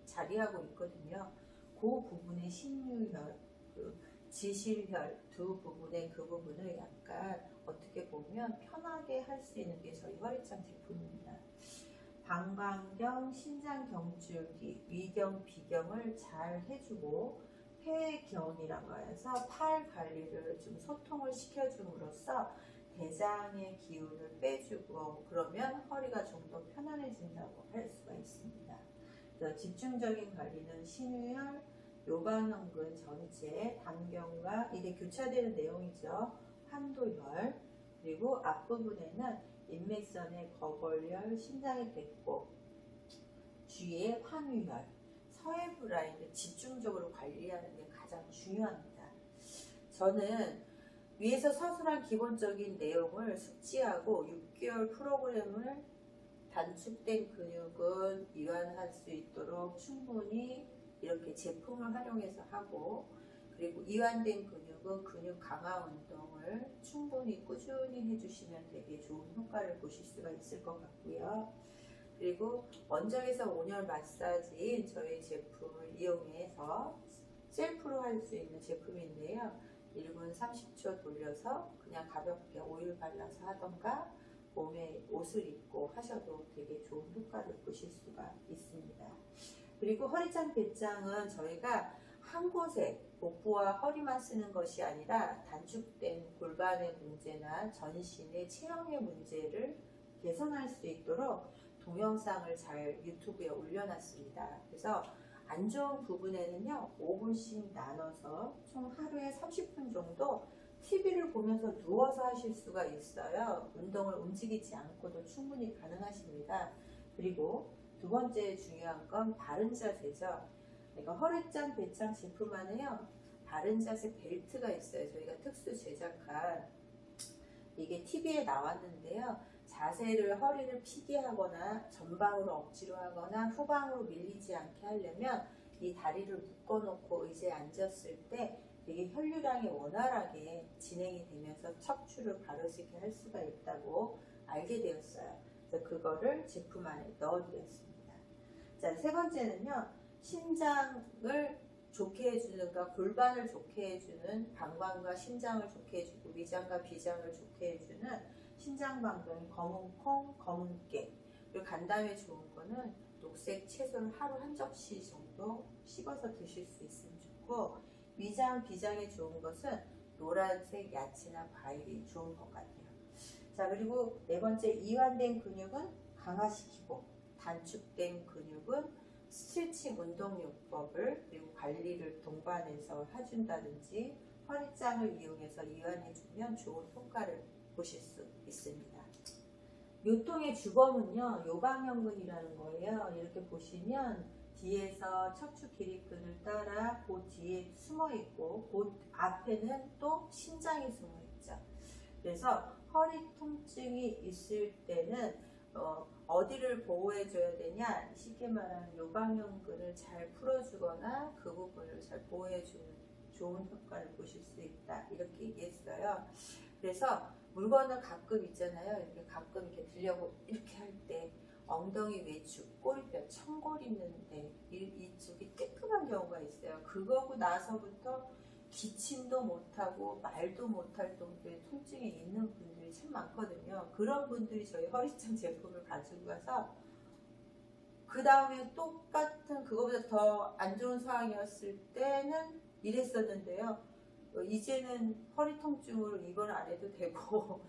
Speaker 1: 자리하고 있거든요. 그 부분의 신유혈, 그 지실혈 두 부분의 그 부분을 약간 어떻게 보면 편하게 할 수 있는 게 저희 허리짱 제품입니다. 방광경, 신장경줄기, 위경, 비경을 잘 해주고 폐경이라고 해서 팔 관리를 좀 소통을 시켜줌으로써 대장의 기운을 빼주고 그러면 허리가 좀 더 편안해진다고 할 수가 있습니다. 그래서 집중적인 관리는 신유혈, 요방형근 전체, 단경과 이게 교차되는 내용이죠. 환도혈, 그리고 앞부분에는 인맥선의 거골혈, 심장의 배꼽, 주위의 환유혈, 서해부 라인을 집중적으로 관리하는 게 가장 중요합니다. 저는 위에서 서술한 기본적인 내용을 숙지하고 6개월 프로그램을 단축된 근육은 이완할 수 있도록 충분히 이렇게 제품을 활용해서 하고, 그리고 이완된 근육은 근육 강화 운동을 충분히 꾸준히 해주시면 되게 좋은 효과를 보실 수가 있을 것 같고요. 그리고 원적에서 온열 마사지인 저희 제품을 이용해서 셀프로 할 수 있는 제품인데요. 1분 30초 돌려서 그냥 가볍게 오일 발라서 하던가 몸에 옷을 입고 하셔도 되게 좋은 효과를 보실 수가 있습니다. 그리고 허리짱 배짱은 저희가 한 곳에 복부와 허리만 쓰는 것이 아니라 단축된 골반의 문제나 전신의 체형의 문제를 개선할 수 있도록 동영상을 잘 유튜브에 올려놨습니다. 그래서 안 좋은 부분에는요 5분씩 나눠서 총 하루에 30분 정도 TV를 보면서 누워서 하실 수가 있어요. 운동을 움직이지 않고도 충분히 가능하십니다. 그리고 두 번째 중요한 건 바른 자세죠. 그러니까 허리짱 배짱 제품 안에요 바른 자세 벨트가 있어요. 저희가 특수 제작한, 이게 TV에 나왔는데요. 자세를 허리를 피게 하거나 전방으로 억지로 하거나 후방으로 밀리지 않게 하려면 이 다리를 묶어놓고 의자에 앉았을 때 되게 혈류량이 원활하게 진행이 되면서 척추를 바로지게 할 수가 있다고 알게 되었어요. 그래서 그거를 제품 안에 넣어드렸습니다. 자, 세 번째는요. 신장을 좋게 해주는, 그러니까 골반을 좋게 해주는, 방광과 심장을 좋게 해주고 위장과 비장을 좋게 해주는 신장방광, 검은콩, 검은깨. 그리고 간담회 좋은 거는 녹색 채소를 하루 한 접시 정도 씹어서 드실 수 있으면 좋고, 위장, 비장에 좋은 것은 노란색 야채나 과일이 좋은 것 같아요. 자, 그리고 네 번째, 이완된 근육은 강화시키고 단축된 근육은 스트레칭 운동요법을 그리고 관리를 동반해서 해준다든지 허리짱을 이용해서 이완해주면 좋은 효과를 보실 수 있습니다. 요통의 주범은요 요방형근이라는 거예요. 이렇게 보시면 뒤에서 척추 기립근을 따라 그 뒤에 숨어 있고 그 앞에는 또 심장이 숨어 있죠. 그래서 허리 통증이 있을 때는 어디를 보호해 줘야 되냐, 쉽게 말하면 요방형근을 잘 풀어주거나 그 부분을 잘 보호해 주는 좋은 효과를 보실 수 있다, 이렇게 얘기했어요. 그래서 물건을 가끔 있잖아요. 이렇게 가끔 이렇게 들려고 이렇게 할 때 엉덩이 외축, 꼬리뼈, 청골 있는데 이쪽이 뜨끔한 경우가 있어요. 그거고 나서부터 기침도 못하고 말도 못할 정도의 통증이 있는 분들이 참 많거든요. 그런 분들이 저희 허리짱 제품을 가지고 가서 그 다음에 똑같은 그거보다 더 안 좋은 상황이었을 때는 이랬었는데요. 이제는 허리 통증으로 입원 안 해도 되고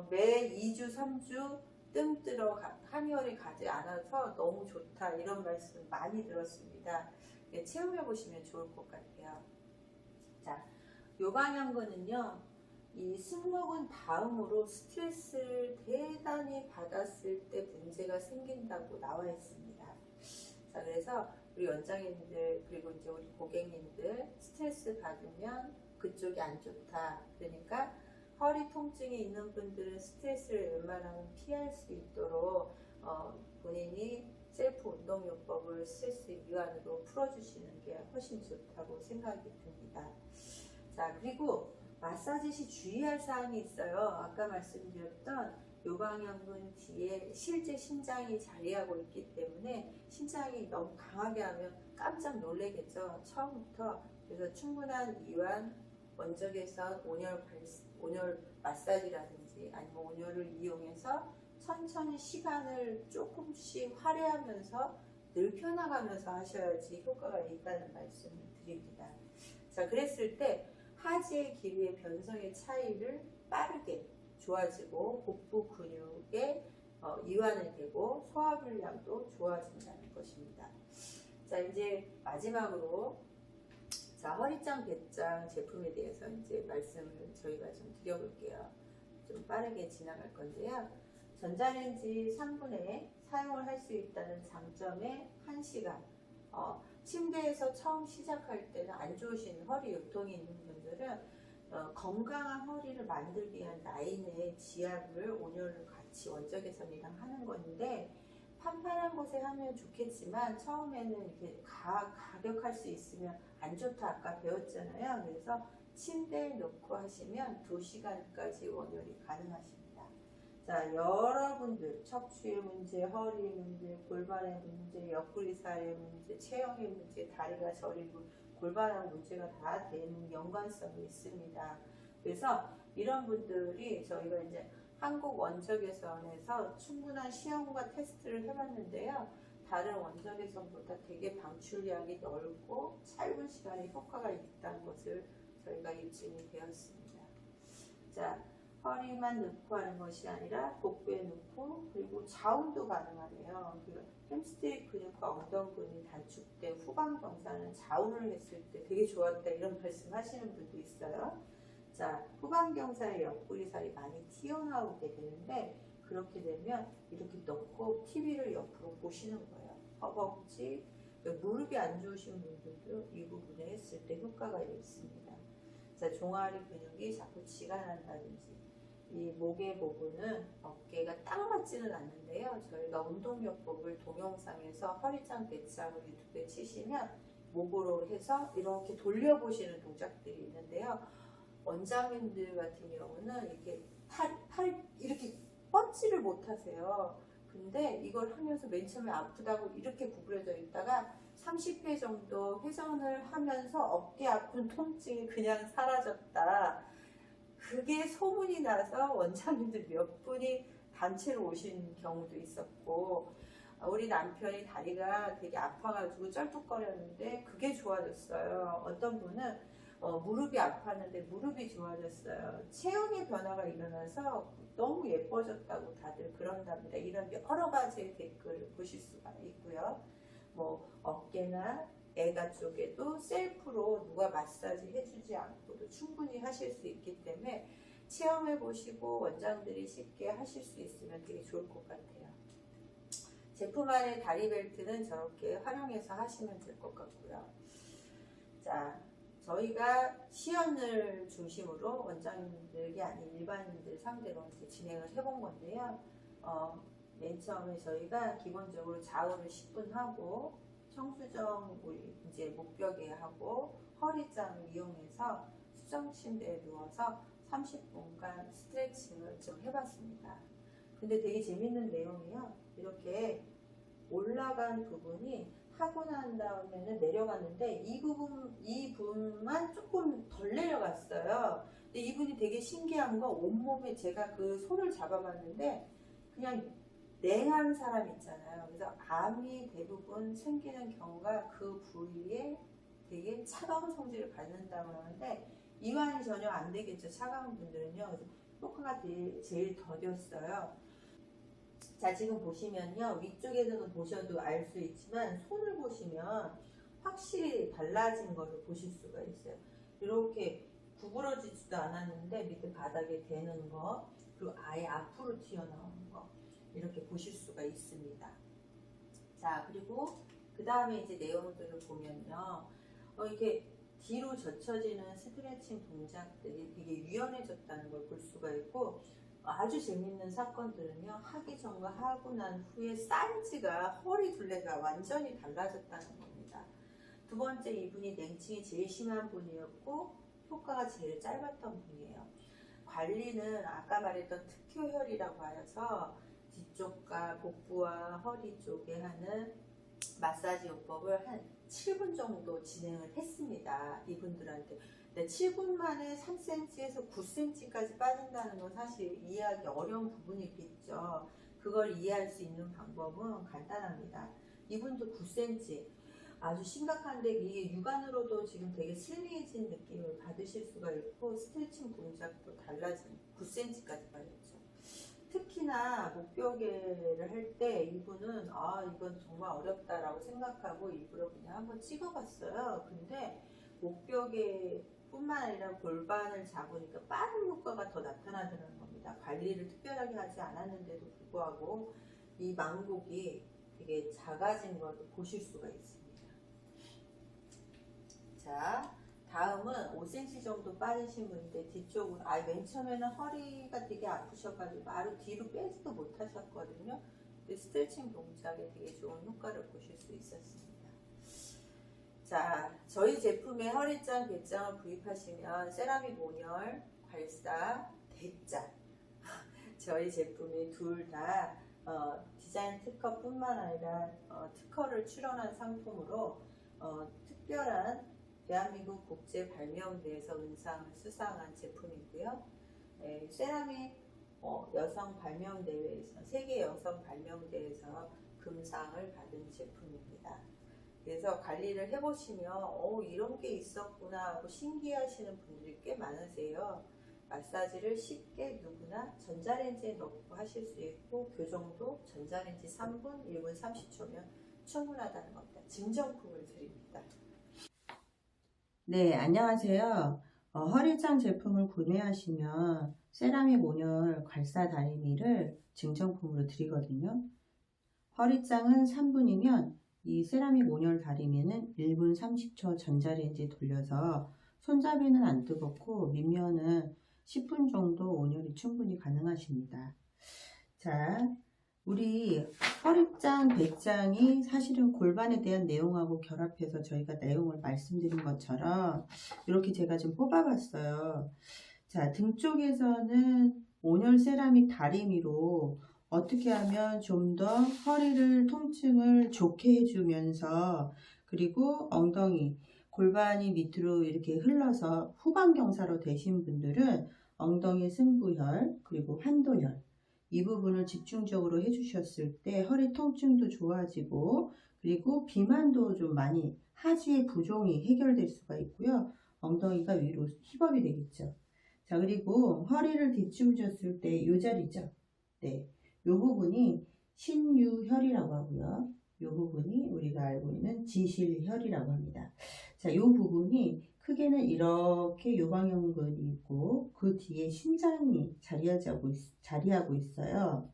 Speaker 1: 매 2주, 3주 뜸 들어 한의원에 가지 않아서 너무 좋다, 이런 말씀 많이 들었습니다. 체험해 보시면 좋을 것 같아요. 자, 요방형근은요, 이 승모근 다음으로 스트레스를 대단히 받았을 때 문제가 생긴다고 나와 있습니다. 자, 그래서 우리 원장님들 그리고 이제 우리 고객님들 스트레스 받으면 그쪽이 안 좋다. 그러니까 허리 허리 통증이 있는 분들은 스트레스를 웬만하면 피할 수 있도록 본인이 셀프 운동요법을 스트레스 이완으로 풀어주시는 게 훨씬 좋다고 생각이 듭니다. 자, 그리고 마사지 시 주의할 사항이 있어요. 아까 말씀드렸던 요방형근 뒤에 실제 심장이 자리하고 있기 때문에 심장이 너무 강하게 하면 깜짝 놀라겠죠. 처음부터. 그래서 충분한 이완, 원적외선, 온열 마사지라든지 아니면 온열을 이용해서 천천히 시간을 조금씩 할애하면서 넓혀나가면서 하셔야지 효과가 있다는 말씀을 드립니다. 자, 그랬을 때 하지의 길이의 변성의 차이를 빠르게 좋아지고 복부 근육에 이완이 되고 소화불량도 좋아진다는 것입니다. 자, 이제 마지막으로 자, 허리짱, 배짱 제품에 대해서 이제 말씀을 저희가 좀 드려볼게요. 좀 빠르게 지나갈 건데요. 전자레인지 3분에 사용을 할 수 있다는 장점에 1시간. 침대에서 처음 시작할 때는 안 좋으신 허리 요통이 있는 분들은 건강한 허리를 만들기 위한 라인의 지압을 온열을 같이 원적외선이랑 하는 건데 판판한 곳에 하면 좋겠지만 처음에는 이렇게 가격할 수 있으면 안 좋다 아까 배웠잖아요. 그래서 침대에 놓고 하시면 2시간까지 원열이 가능하십니다. 자, 여러분들 척추의 문제, 허리 문제, 골반의 문제, 옆구리살의 문제, 체형의 문제, 다리가 저리고 골반하고 문제가 다 되는 연관성이 있습니다. 그래서 이런 분들이 저희가 이제 한국 원적외선에서 충분한 시험과 테스트를 해봤는데요. 다른 원적외선보다 되게 방출량이 넓고 짧은 시간에 효과가 있다는 것을 저희가 입증이 되었습니다. 자, 허리만 넣고 하는 것이 아니라 복부에 넣고 그리고 좌운도 가능하네요. 햄스트링 근육과 엉덩근이 단축된 후방 경사는 좌운을 했을 때 되게 좋았다 이런 말씀 하시는 분도 있어요. 자, 후방 경사의 옆구리살이 많이 튀어나오게 되는데 그렇게 되면 이렇게 넣고 TV를 옆으로 보시는 거예요. 허벅지, 무릎이 안 좋으신 분들도 이 부분에 했을 때 효과가 있습니다. 자, 종아리 근육이 자꾸 쥐가 난다든지 이 목의 부분은 어깨가 딱 맞지는 않는데요. 저희가 운동요법을 동영상에서 허리짱, 배짱을 유튜브에 치시면 목으로 해서 이렇게 돌려보시는 동작들이 있는데요. 원장님들 같은 경우는 이렇게 팔 이렇게 뻗지를 못하세요. 근데 이걸 하면서 맨 처음에 아프다고 이렇게 구부려져 있다가 30회 정도 회전을 하면서 어깨 아픈 통증이 그냥 사라졌다. 그게 소문이 나서 원장님들 몇 분이 단체로 오신 경우도 있었고 우리 남편이 다리가 되게 아파가지고 쩔뚝거렸는데 그게 좋아졌어요. 어떤 분은 무릎이 아팠는데 무릎이 좋아졌어요. 체형의 변화가 일어나서 너무 예뻐졌다고 다들 그런답니다. 이런 여러 가지의 댓글을 보실 수가 있고요. 뭐 어깨나 애가 쪽에도 셀프로 누가 마사지 해주지 않고도 충분히 하실 수 있기 때문에 체험해 보시고 원장들이 쉽게 하실 수 있으면 되게 좋을 것 같아요. 제품 안에 다리 벨트는 저렇게 활용해서 하시면 될 것 같고요. 자, 저희가 시연을 중심으로 원장님들이 아닌 일반인들 상대로 이제 진행을 해본 건데요. 맨 처음에 저희가 기본적으로 좌우를 10분 하고 청수정 우리 이제 목벽에 하고 허리짱을 이용해서 수정 침대에 누워서 30분간 스트레칭을 좀 해봤습니다. 근데 되게 재밌는 내용이요. 이렇게 올라간 부분이 하고 난 다음에는 내려갔는데 이 부분만 조금 덜 내려갔어요. 근데 이분이 되게 신기한 거 온몸에 제가 그 손을 잡아봤는데 그냥 냉한 사람 있잖아요. 그래서 암이 대부분 생기는 경우가 그 부위에 되게 차가운 성질을 갖는다고 하는데 이완이 전혀 안 되겠죠. 차가운 분들은요. 그래서 효과가 제일 더뎠어요. 자, 지금 보시면요. 위쪽에서는 보셔도 알 수 있지만 손을 보시면 확실히 달라진 것을 보실 수가 있어요. 이렇게 구부러지지도 않았는데 밑에 바닥에 대는 거 그리고 아예 앞으로 튀어나오는 거 이렇게 보실 수가 있습니다. 자, 그리고 그 다음에 이제 내용들을 보면요. 이렇게 뒤로 젖혀지는 스트레칭 동작들이 되게 유연해졌다는 걸 볼 수가 있고, 아주 재밌는 사건들은요, 하기 전과 하고 난 후에 사이즈가, 허리 둘레가 완전히 달라졌다는 겁니다. 두 번째, 이분이 냉증이 제일 심한 분이었고 효과가 제일 짧았던 분이에요. 관리는 아까 말했던 특효혈이라고 하여서 뒤쪽과 복부와 허리 쪽에 하는 마사지 요법을 한 7분 정도 진행을 했습니다. 이분들한테. 근데 7분 만에 3cm에서 9cm까지 빠진다는 건 사실 이해하기 어려운 부분이겠죠. 그걸 이해할 수 있는 방법은 간단합니다. 이분도 9cm, 아주 심각한데 이게 육안으로도 지금 되게 슬림해진 느낌을 받으실 수가 있고, 스트레칭 동작도 달라진 9cm까지 빠졌죠. 특히나 목베개를 할 때 이분은 이건 정말 어렵다라고 생각하고 일부러 그냥 한번 찍어봤어요. 근데 목베개 뿐만 아니라 골반을 잡으니까 빠른 효과가 더 나타나는 겁니다. 관리를 특별하게 하지 않았는데도 불구하고 이 망곡이 되게 작아진 것을 보실 수가 있습니다. 자, 다음은 5cm 정도 빠지신 분인데 뒤쪽으로, 맨 처음에는 허리가 되게 아프셔가지고 바로 뒤로 빼지도 못하셨거든요. 스트레칭 동작에 되게 좋은 효과를 보실 수 있었습니다. 자, 저희 제품에 허리짱, 배짱을 구입하시면 세라믹 온열, 괄사, 대짱, 저희 제품이 둘 다 디자인 특허뿐만 아니라 특허를 출원한 상품으로 특별한 대한민국 국제발명대에서 은상을 수상한 제품이고요. 세라믹 여성 발명대회에서, 세계 여성 발명대회에서 금상을 받은 제품입니다. 그래서 관리를 해보시면 이런 게 있었구나 하고 신기해하시는 분들이 꽤 많으세요. 마사지를 쉽게 누구나 전자레인지에 넣고 하실 수 있고, 교정도 전자레인지 3분, 1분 30초면 충분하다는 겁니다. 증정품을 드립니다.
Speaker 2: 네, 안녕하세요. 허리짱 제품을 구매하시면 세라믹 온열 괄사 다리미를 증정품으로 드리거든요. 허리짱은 3분이면 이 세라믹 온열 다리미는 1분 30초 전자레인지 돌려서 손잡이는 안 뜨겁고 밑면은 10분 정도 온열이 충분히 가능하십니다. 자, 우리 허리짱, 배짱이 사실은 골반에 대한 내용하고 결합해서 저희가 내용을 말씀드린 것처럼 이렇게 제가 좀 뽑아봤어요. 자, 등 쪽에서는 온열 세라믹 다리미로 어떻게 하면 좀 더 허리를 통증을 좋게 해주면서, 그리고 엉덩이, 골반이 밑으로 이렇게 흘러서 후방경사로 되신 분들은 엉덩이 승부혈, 그리고 환도혈, 이 부분을 집중적으로 해주셨을 때 허리 통증도 좋아지고, 그리고 비만도 좀 많이, 하지의 부종이 해결될 수가 있고요. 엉덩이가 위로 힙업이 되겠죠. 자, 그리고 허리를 뒤집으셨을 때 이 자리죠. 네, 이 부분이 신유혈이라고 하고요. 이 부분이 우리가 알고 있는 지실혈이라고 합니다. 자, 이 부분이 크게는 이렇게 요방형근이 있고 그 뒤에 심장이 자리하고 있어요.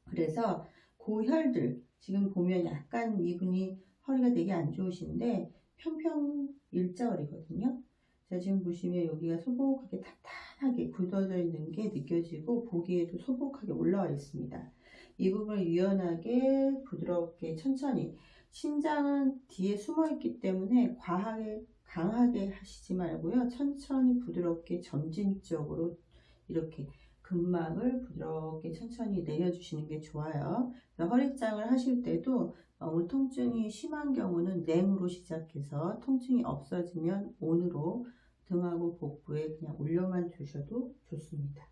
Speaker 2: 그래서 고혈들, 지금 보면 약간 이분이 허리가 되게 안 좋으신데 평평 일자허리거든요. 자, 지금 보시면 여기가 소복하게 탄탄하게 굳어져 있는 게 느껴지고 보기에도 소복하게 올라와 있습니다. 이 부분을 유연하게 부드럽게 천천히, 심장은 뒤에 숨어 있기 때문에 강하게 하시지 말고요. 천천히 부드럽게 점진적으로 이렇게 근막을 부드럽게 천천히 내려주시는 게 좋아요. 허리짱을 하실 때도 너무 통증이 심한 경우는 냉으로 시작해서 통증이 없어지면 온으로 등하고 복부에 그냥 올려만 주셔도 좋습니다.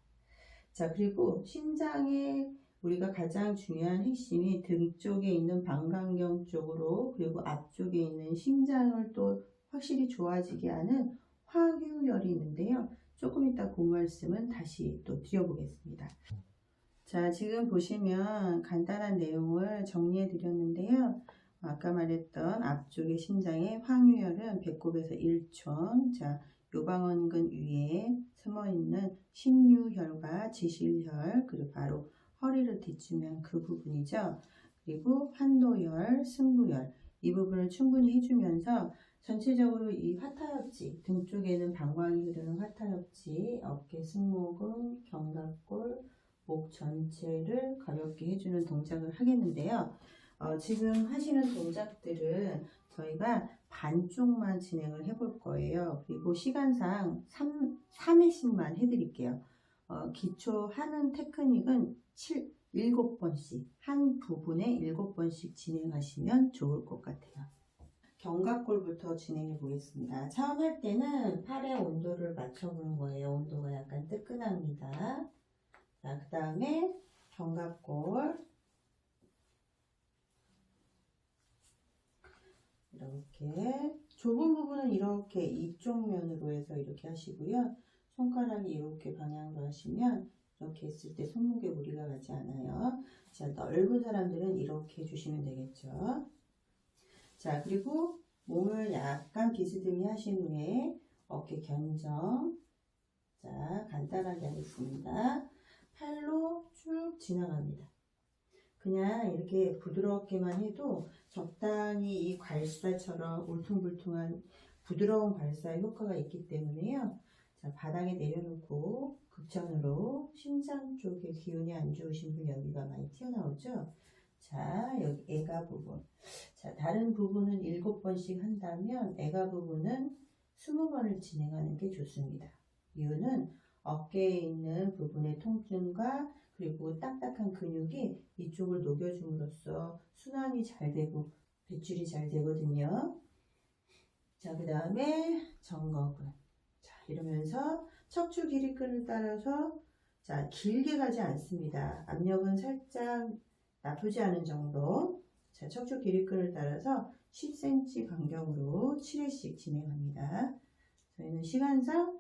Speaker 2: 자, 그리고 심장에 우리가 가장 중요한 핵심이 등 쪽에 있는 방광경 쪽으로, 그리고 앞쪽에 있는 심장을 또 확실히 좋아지게 하는 화교열이 있는데요. 조금 이따 그 말씀은 다시 또 드려보겠습니다. 자, 지금 보시면 간단한 내용을 정리해 드렸는데요. 아까 말했던 앞쪽의 심장의 황유혈은 배꼽에서 1촌, 자, 요방원근 위에 숨어있는 신유혈과 지실혈, 그리고 바로 허리를 뒤치면 그 부분이죠. 그리고 환도혈, 승부혈, 이 부분을 충분히 해주면서 전체적으로 이 화타협지, 등 쪽에는 방광이 흐르는 화타협지, 어깨 승모근, 견갑골, 목 전체를 가볍게 해주는 동작을 하겠는데요. 지금 하시는 동작들은 저희가 반쪽만 진행을 해볼 거예요. 그리고 시간상 3회씩만 해드릴게요. 기초 하는 테크닉은 7번씩, 한 부분에 7번씩 진행하시면 좋을 것 같아요. 견갑골부터 진행해 보겠습니다. 처음 할 때는 팔의 온도를 맞춰보는 거예요. 온도가 약간 뜨끈합니다. 자, 그 다음에 견갑골 이렇게 좁은 부분은 이렇게 이쪽 면으로 해서 이렇게 하시고요. 손가락이 이렇게 방향으로 하시면 이렇게 했을 때 손목에 무리가 가지 않아요. 자, 넓은 사람들은 이렇게 해주시면 되겠죠. 자, 그리고 몸을 약간 비스듬히 하신 후에 어깨 견정. 자, 간단하게 하겠습니다. 팔로 쭉 지나갑니다. 그냥 이렇게 부드럽게만 해도 적당히 이 괄사처럼 울퉁불퉁한 부드러운 괄사의 효과가 있기 때문에요. 자, 바닥에 내려놓고 극전으로 심장 쪽에 기운이 안 좋으신 분 여기가 많이 튀어나오죠. 자, 여기 애가 부분. 자, 다른 부분은 7번씩 한다면 애가 부분은 20번을 진행하는 게 좋습니다. 이유는 어깨에 있는 부분의 통증과 그리고 딱딱한 근육이 이쪽을 녹여줌으로써 순환이 잘 되고 배출이 잘 되거든요. 자, 그 다음에 정거근. 자, 이러면서 척추 길이끈을 따라서 자, 길게 가지 않습니다. 압력은 살짝 나쁘지 않은 정도. 자, 척추 길이끈을 따라서 10cm 간격으로 7회씩 진행합니다. 저희는 시간상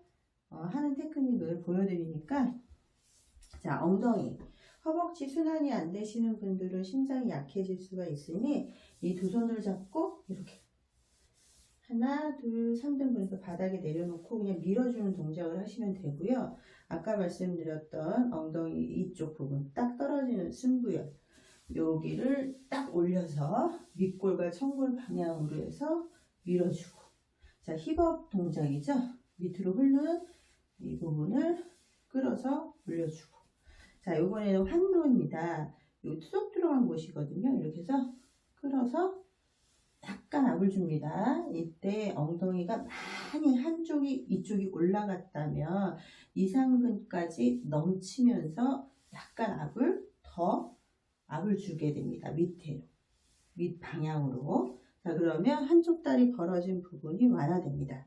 Speaker 2: 하는 테크닉을 보여드리니까 자, 엉덩이, 허벅지 순환이 안 되시는 분들은 심장이 약해질 수가 있으니 이 두 손을 잡고 이렇게 하나, 둘, 3등분해서 바닥에 내려놓고 그냥 밀어주는 동작을 하시면 되고요. 아까 말씀드렸던 엉덩이 이쪽 부분 딱 떨어지는 승부열 여기를 딱 올려서 밑골과 청골 방향으로 해서 밀어주고 자, 힙업 동작이죠. 밑으로 흐르는 이 부분을 끌어서 올려주고 자, 이번에는 환도입니다. 요 쏙 들어간 곳이거든요. 이렇게 해서 끌어서 약간 압을 줍니다. 이때 엉덩이가 많이 한쪽이 이쪽이 올라갔다면 이상근까지 넘치면서 약간 압을 주게 됩니다. 밑 방향으로. 자, 그러면 한쪽 다리 벌어진 부분이 완화됩니다.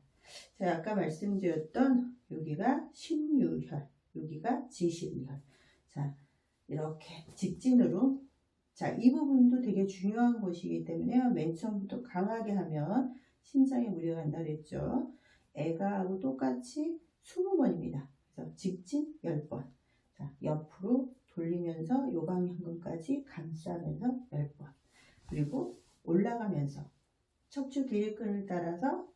Speaker 2: 자, 아까 말씀드렸던 여기가 신유혈, 여기가 지신혈. 자, 이렇게 직진으로. 자, 이 부분도 되게 중요한 곳이기 때문에 맨 처음부터 강하게 하면 심장에 무리가 간다 그랬죠. 애가하고 똑같이 20번입니다. 그래서 직진 10번. 자, 옆으로 돌리면서 요방향근까지 감싸면서 10번. 그리고 올라가면서 척추 길이끈을 따라서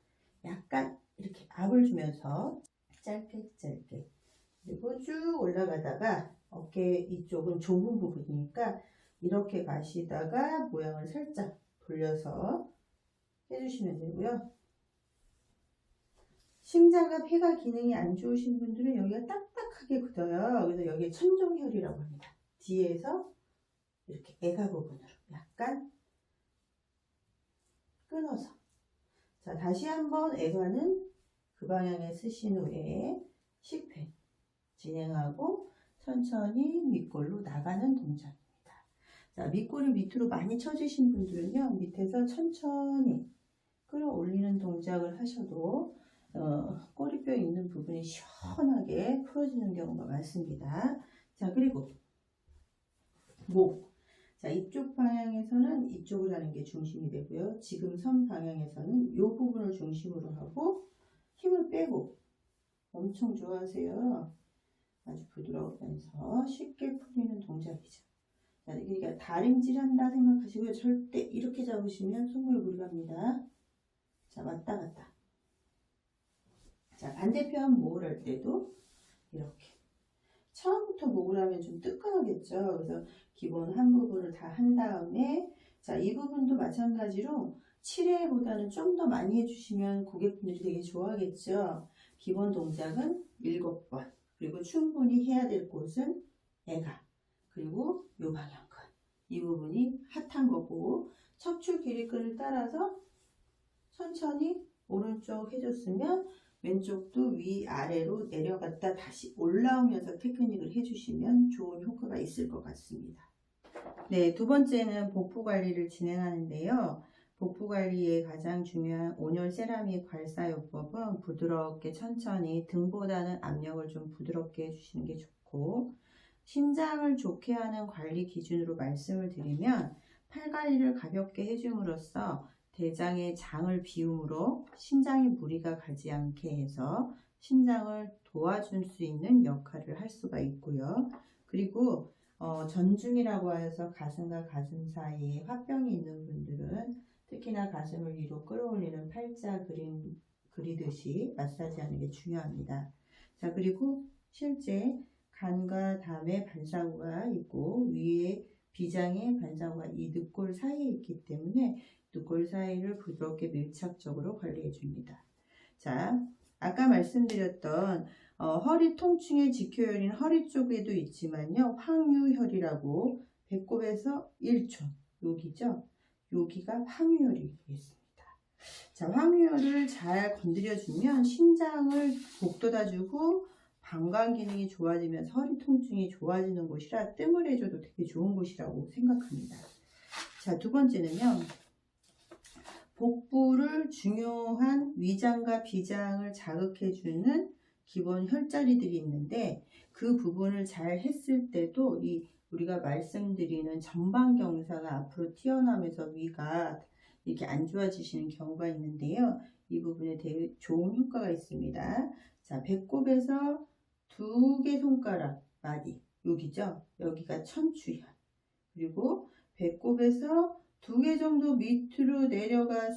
Speaker 2: 약간 이렇게 압을 주면서 짧게 그리고 쭉 올라가다가 어깨 이쪽은 좁은 부분이니까 이렇게 가시다가 모양을 살짝 돌려서 해주시면 되고요. 심장과 폐가 기능이 안 좋으신 분들은 여기가 딱딱하게 굳어요. 그래서 여기에 천정혈이라고 합니다. 뒤에서 이렇게 애가 부분으로 약간 끊어서 자, 다시 한번 애가는 그 방향에 쓰신 후에 10회 진행하고 천천히 밑골로 나가는 동작입니다. 자, 밑골을 밑으로 많이 쳐주신 분들은요, 밑에서 천천히 끌어올리는 동작을 하셔도 꼬리뼈 있는 부분이 시원하게 풀어지는 경우가 많습니다. 자, 그리고 목. 자, 이쪽 방향에서는 이쪽을 하는 게 중심이 되고요. 지금 선 방향에서는 이 부분을 중심으로 하고 힘을 빼고 엄청 좋아하세요. 아주 부드러우면서 쉽게 풀리는 동작이죠. 자, 그러니까 다림질 한다 생각하시고요. 절대 이렇게 잡으시면 손목에 무리 갑니다. 자, 왔다 갔다. 자, 반대편 목을 할 때도 이렇게. 처음부터 목을 하면 좀 뜨끈하겠죠. 그래서 기본 한 부분을 다 한 다음에 자, 이 부분도 마찬가지로 7회보다는 좀 더 많이 해주시면 고객분들이 되게 좋아하겠죠. 기본 동작은 7번. 그리고 충분히 해야 될 곳은 애가. 그리고 요 방향근. 이 부분이 핫한 거고, 척추 길이끈을 따라서 천천히 오른쪽 해줬으면 왼쪽도 위아래로 내려갔다 다시 올라오면서 테크닉을 해주시면 좋은 효과가 있을 것 같습니다. 네, 두 번째는 복부 관리를 진행하는데요. 복부 관리에 가장 중요한 온열 세라믹 괄사요법은 부드럽게 천천히 등보다는 압력을 좀 부드럽게 해주시는 게 좋고, 신장을 좋게 하는 관리 기준으로 말씀을 드리면 팔 관리를 가볍게 해줌으로써 대장의 장을 비움으로 신장에 무리가 가지 않게 해서 신장을 도와줄 수 있는 역할을 할 수가 있고요. 그리고 전중이라고 해서 가슴과 가슴 사이에 화병이 있는 분들은 특히나 가슴을 위로 끌어올리는 팔자 그리듯이 마사지하는 게 중요합니다. 자, 그리고 실제 간과 담에 반사구가 있고 위에 비장의 반사구가 이 늑골 사이에 있기 때문에 늑골 사이를 부드럽게 밀착적으로 관리해 줍니다. 자, 아까 말씀드렸던 허리 통증의 지표혈인 허리 쪽에도 있지만요. 황유혈이라고 배꼽에서 1촌 여기죠. 여기가 황유혈이 있습니다. 자, 황유혈을 잘 건드려주면 신장을 복돋아주고 방광 기능이 좋아지면서 허리 통증이 좋아지는 곳이라 뜸을 해줘도 되게 좋은 곳이라고 생각합니다. 자, 두 번째는요. 복부를 중요한 위장과 비장을 자극해주는 기본 혈자리들이 있는데 그 부분을 잘 했을 때도 우리가 말씀드리는 전방경사가 앞으로 튀어나오면서 위가 이렇게 안 좋아지시는 경우가 있는데요. 이 부분에 되게 좋은 효과가 있습니다. 자, 배꼽에서 2개 손가락 마디 여기죠. 여기가 천추혈. 그리고 배꼽에서 2개 정도 밑으로 내려가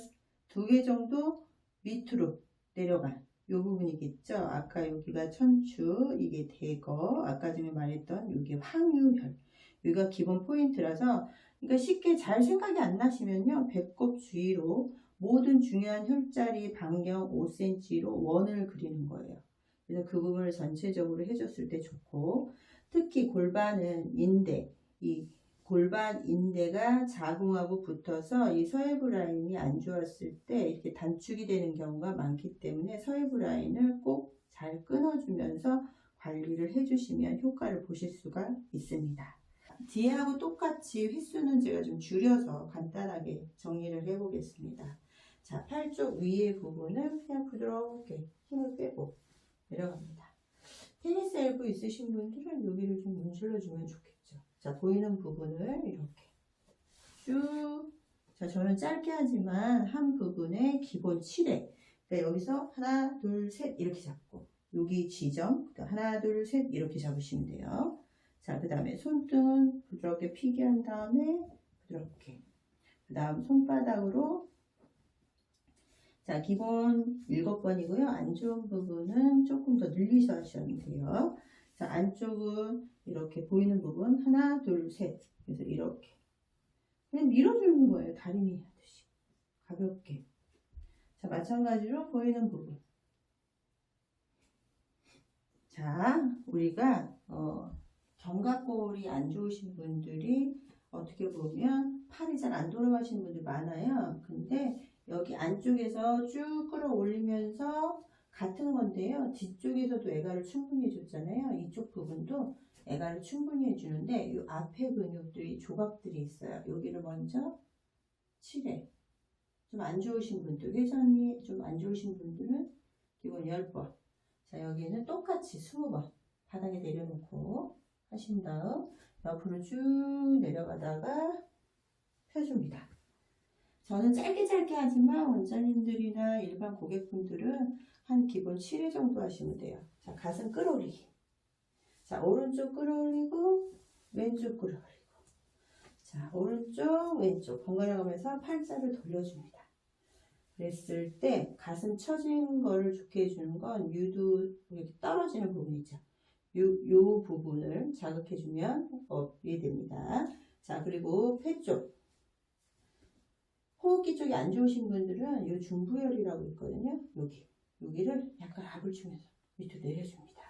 Speaker 2: 2개 정도 밑으로 내려간 이 부분이겠죠. 아까 여기가 천추, 이게 대거, 아까 전에 말했던 이게 황유혈. 여기가 기본 포인트라서 그러니까 쉽게 잘 생각이 안 나시면요. 배꼽 주위로 모든 중요한 혈자리 반경 5cm로 원을 그리는 거예요. 그래서 그 부분을 전체적으로 해줬을 때 좋고, 특히 골반은 인대, 이 골반 인대가 자궁하고 붙어서 이 서해부 라인이 안 좋았을 때 이렇게 단축이 되는 경우가 많기 때문에 서해부 라인을 꼭 잘 끊어주면서 관리를 해주시면 효과를 보실 수가 있습니다. 뒤에하고 똑같이 횟수는 제가 좀 줄여서 간단하게 정리를 해보겠습니다. 자, 팔 쪽 위의 부분은 그냥 부드럽게 힘을 빼고 내려갑니다. 테니스 엘보 있으신 분들은 여기를 좀 문질러주면 좋겠죠. 자, 보이는 부분을 이렇게 쭉. 자, 저는 짧게 하지만 한 부분에 기본 7회. 그러니까 여기서 하나, 둘, 셋 이렇게 잡고 여기 지점 하나, 둘, 셋 이렇게 잡으시면 돼요. 자, 그 다음에 손등은 부드럽게 피게 한 다음에 부드럽게. 그 다음 손바닥으로. 자, 기본 7번이고요. 안 좋은 부분은 조금 더 늘리셔 하시면 돼요. 자, 안쪽은 이렇게 보이는 부분 하나, 둘, 셋. 그래서 이렇게 그냥 밀어주는 거예요. 다리미 하듯이 가볍게. 자, 마찬가지로 보이는 부분. 자, 우리가 견갑골이 안 좋으신 분들이 어떻게 보면 팔이 잘 안 돌아가시는 분들 많아요. 근데 여기 안쪽에서 쭉 끌어올리면서 같은 건데요. 뒤쪽에서도 애가를 충분히 해줬잖아요. 이쪽 부분도 애가를 충분히 해주는데 이 앞에 근육들이 조각들이 있어요. 여기를 먼저 7회. 좀 안 좋으신 분들, 회전이 좀 안 좋으신 분들은 기본 10번. 자, 여기는 똑같이 20번 바닥에 내려놓고 하신 다음 옆으로 쭉 내려가다가 펴줍니다. 저는 짧게 하지만 원장님들이나 일반 고객분들은 한 기본 7회 정도 하시면 돼요. 자, 가슴 끌어올리기. 자, 오른쪽 끌어올리고 왼쪽 끌어올리고. 자, 오른쪽 왼쪽 번갈아 가면서 팔자를 돌려줍니다. 그랬을 때 가슴 처진 거를 좋게 해주는 건 유두 이렇게 떨어지는 부분 있죠. 요 부분을 자극해주면 이해됩니다. 자, 그리고 폐 쪽. 호흡기 쪽이 안 좋으신 분들은 이 중부혈이라고 있거든요. 여기를 약간 압을 주면서 밑으로 내려줍니다.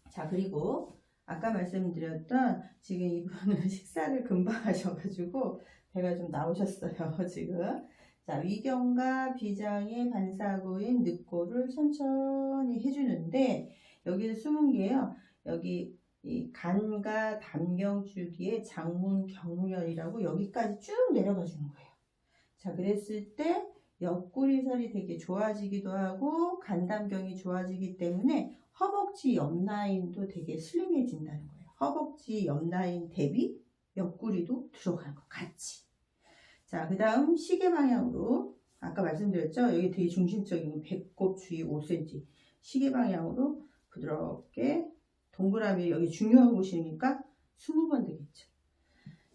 Speaker 2: 자, 그리고 아까 말씀드렸던 지금 이분은 식사를 금방 하셔가지고 배가 좀 나오셨어요, 지금. 자, 위경과 비장의 반사구인 늑골을 천천히 해주는데, 여기는 숨은 게요, 여기 이 간과 담경 주기의 장문 경련이라고 여기까지 쭉 내려가 주는 거예요. 자, 그랬을 때 옆구리살이 되게 좋아지기도 하고 간담경이 좋아지기 때문에 허벅지 옆라인도 되게 슬림해진다는 거예요. 허벅지 옆라인 대비 옆구리도 들어가는 거 같이. 자, 그 다음 시계 방향으로 아까 말씀드렸죠? 여기 되게 중심적인 배꼽 주위 5cm 시계 방향으로 부드럽게 동그라미 여기 중요한 곳이니까 20번 되겠죠.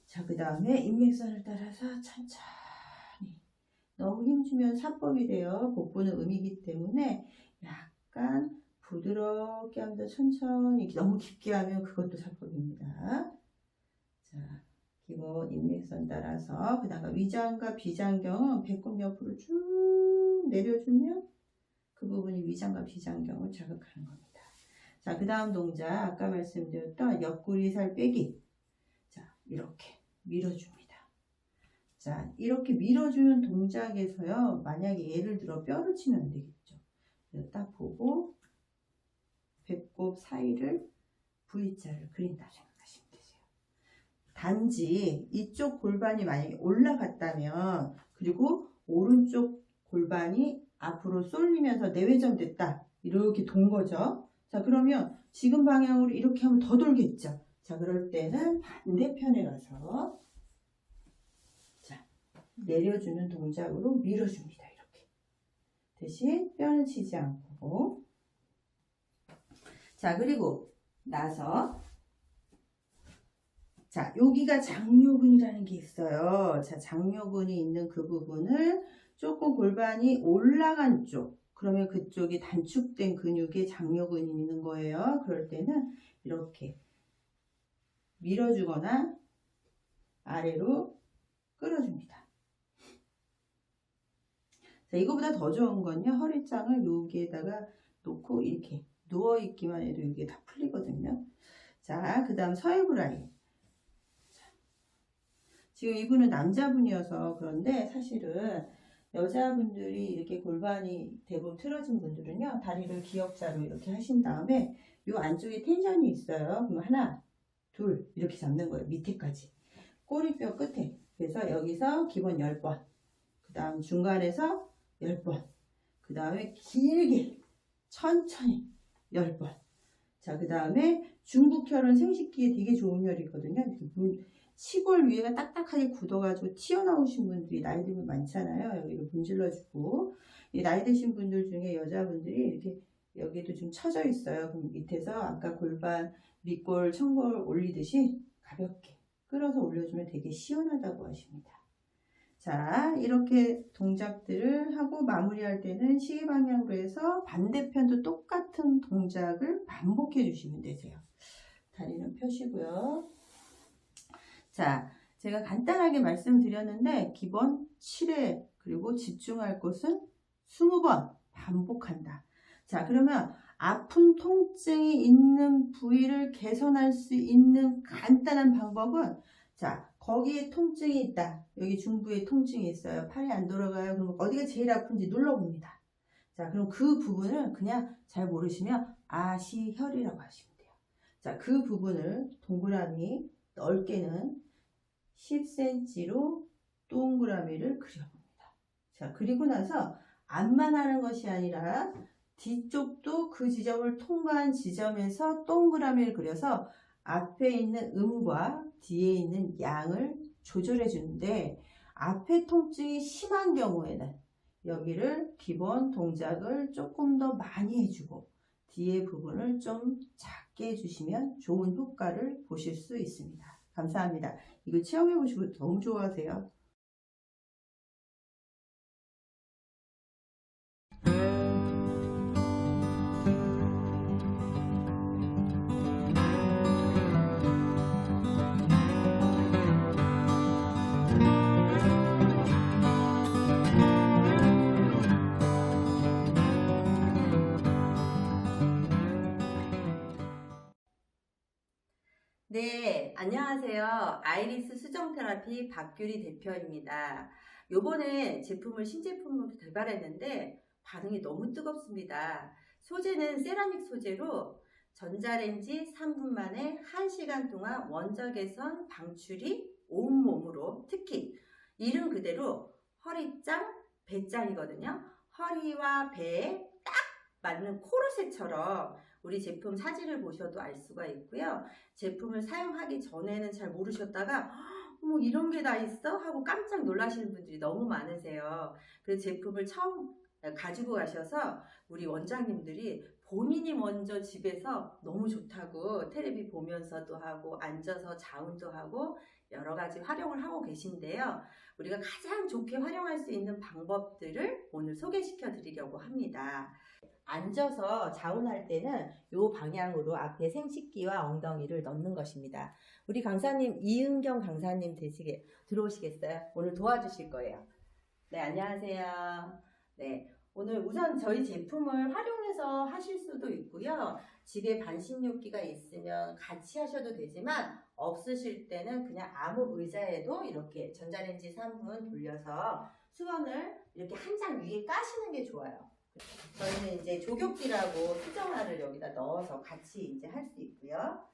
Speaker 2: 자, 그 다음에 인맥선을 따라서 천천히 너무 힘주면 사법이 돼요. 복부는 음이기 때문에 약간 부드럽게 하면서 천천히 너무 깊게 하면 그것도 사법입니다. 자, 기본 인맥선 따라서 그 다음 위장과 비장경은 배꼽 옆으로 쭉 내려주면 그 부분이 위장과 비장경을 자극하는 겁니다. 자, 그 다음 동작 아까 말씀드렸던 옆구리살 빼기. 자, 이렇게 밀어줍니다. 자, 이렇게 밀어주는 동작에서요, 만약에 예를 들어 뼈를 치면 안 되겠죠. 그래서 딱 보고 배꼽 사이를 V자를 그린다 생각하시면 되세요. 단지 이쪽 골반이 만약에 올라갔다면, 그리고 오른쪽 골반이 앞으로 쏠리면서 내외전 됐다, 이렇게 돈 거죠. 자, 그러면 지금 방향으로 이렇게 하면 더 돌겠죠. 자, 그럴 때는 반대편에 가서 자, 내려주는 동작으로 밀어줍니다. 이렇게. 대신 뼈는 치지 않고. 자, 그리고 나서 자, 여기가 장요근이라는 게 있어요. 자, 장요근이 있는 그 부분을 조금 골반이 올라간 쪽, 그러면 그쪽이 단축된 근육에 장요근이 있는 거예요. 그럴 때는 이렇게 밀어주거나 아래로 끌어줍니다. 자, 이거보다 더 좋은 건요, 허리짱을 여기에다가 놓고 이렇게 누워있기만 해도 이게 다 풀리거든요. 자, 그 다음 서해부 라인. 지금 이분은 남자분이어서 그런데 사실은 여자분들이 이렇게 골반이 대부분 틀어진 분들은요, 다리를 기역자로 이렇게 하신 다음에 이 안쪽에 텐션이 있어요. 그럼 하나, 둘 이렇게 잡는 거예요. 밑에까지. 꼬리뼈 끝에. 그래서 여기서 기본 10번. 그 다음 중간에서 10번. 그 다음에 길게 천천히 10번. 자, 그 다음에 중국혈은 생식기에 되게 좋은 혈이거든요. 치골 위에가 딱딱하게 굳어가지고 튀어나오신 분들이 나이 들면 많잖아요. 여기를 문질러주고, 이 나이 드신 분들 중에 여자분들이 이렇게 여기도 좀 처져 있어요. 그럼 밑에서 아까 골반, 밑골, 청골 올리듯이 가볍게 끌어서 올려주면 되게 시원하다고 하십니다. 자, 이렇게 동작들을 하고 마무리할 때는 시계 방향으로 해서 반대편도 똑같은 동작을 반복해 주시면 되세요. 다리는 펴시고요. 자, 제가 간단하게 말씀드렸는데 기본 7회 그리고 집중할 것은 20번 반복한다. 자, 그러면 아픈 통증이 있는 부위를 개선할 수 있는 간단한 방법은, 자, 거기에 통증이 있다. 여기 중부에 통증이 있어요. 팔이 안 돌아가요. 그럼 어디가 제일 아픈지 눌러봅니다. 자, 그럼 그 부분을 그냥 잘 모르시면 아시혈이라고 하시면 돼요. 자, 그 부분을 동그라미 넓게는 10cm로 동그라미를 그려봅니다. 자, 그리고 나서 앞만 하는 것이 아니라 뒤쪽도 그 지점을 통과한 지점에서 동그라미를 그려서 앞에 있는 음과 뒤에 있는 양을 조절해 주는데, 앞에 통증이 심한 경우에는 여기를 기본 동작을 조금 더 많이 해주고 뒤에 부분을 좀 작게 해주시면 좋은 효과를 보실 수 있습니다. 감사합니다. 이거 체험해 보시고 너무 좋아하세요.
Speaker 3: 네, 안녕하세요. 아이리스 수정테라피 박규리 대표입니다. 요번에 제품을 신제품으로 개발했는데 반응이 너무 뜨겁습니다. 소재는 세라믹 소재로 전자레인지 3분 만에 1시간 동안 원적 개선 방출이 온몸으로, 특히 이름 그대로 허리짱, 배짱이거든요. 허리와 배에 딱 맞는 코르셋처럼 우리 제품 사진을 보셔도 알 수가 있고요. 제품을 사용하기 전에는 잘 모르셨다가 뭐 이런 게 다 있어? 하고 깜짝 놀라시는 분들이 너무 많으세요. 그래서 제품을 처음 가지고 가셔서 우리 원장님들이 본인이 먼저 집에서 너무 좋다고 테레비 보면서도 하고 앉아서 자운도 하고 여러 가지 활용을 하고 계신데요. 우리가 가장 좋게 활용할 수 있는 방법들을 오늘 소개시켜 드리려고 합니다. 앉아서 자운할 때는 이 방향으로 앞에 생식기와 엉덩이를 넣는 것입니다. 우리 강사님, 이은경 강사님 들어오시겠어요? 오늘 도와주실 거예요. 네, 안녕하세요. 네, 오늘 우선 저희 제품을 활용해서 하실 수도 있고요. 집에 반신욕기가 있으면 같이 하셔도 되지만 없으실 때는 그냥 아무 의자에도 이렇게 전자레인지 3분 돌려서 수건을 이렇게 한 장 위에 까시는 게 좋아요. 저희는 이제 조격기라고 수정화를 여기다 넣어서 같이 이제 할 수 있고요.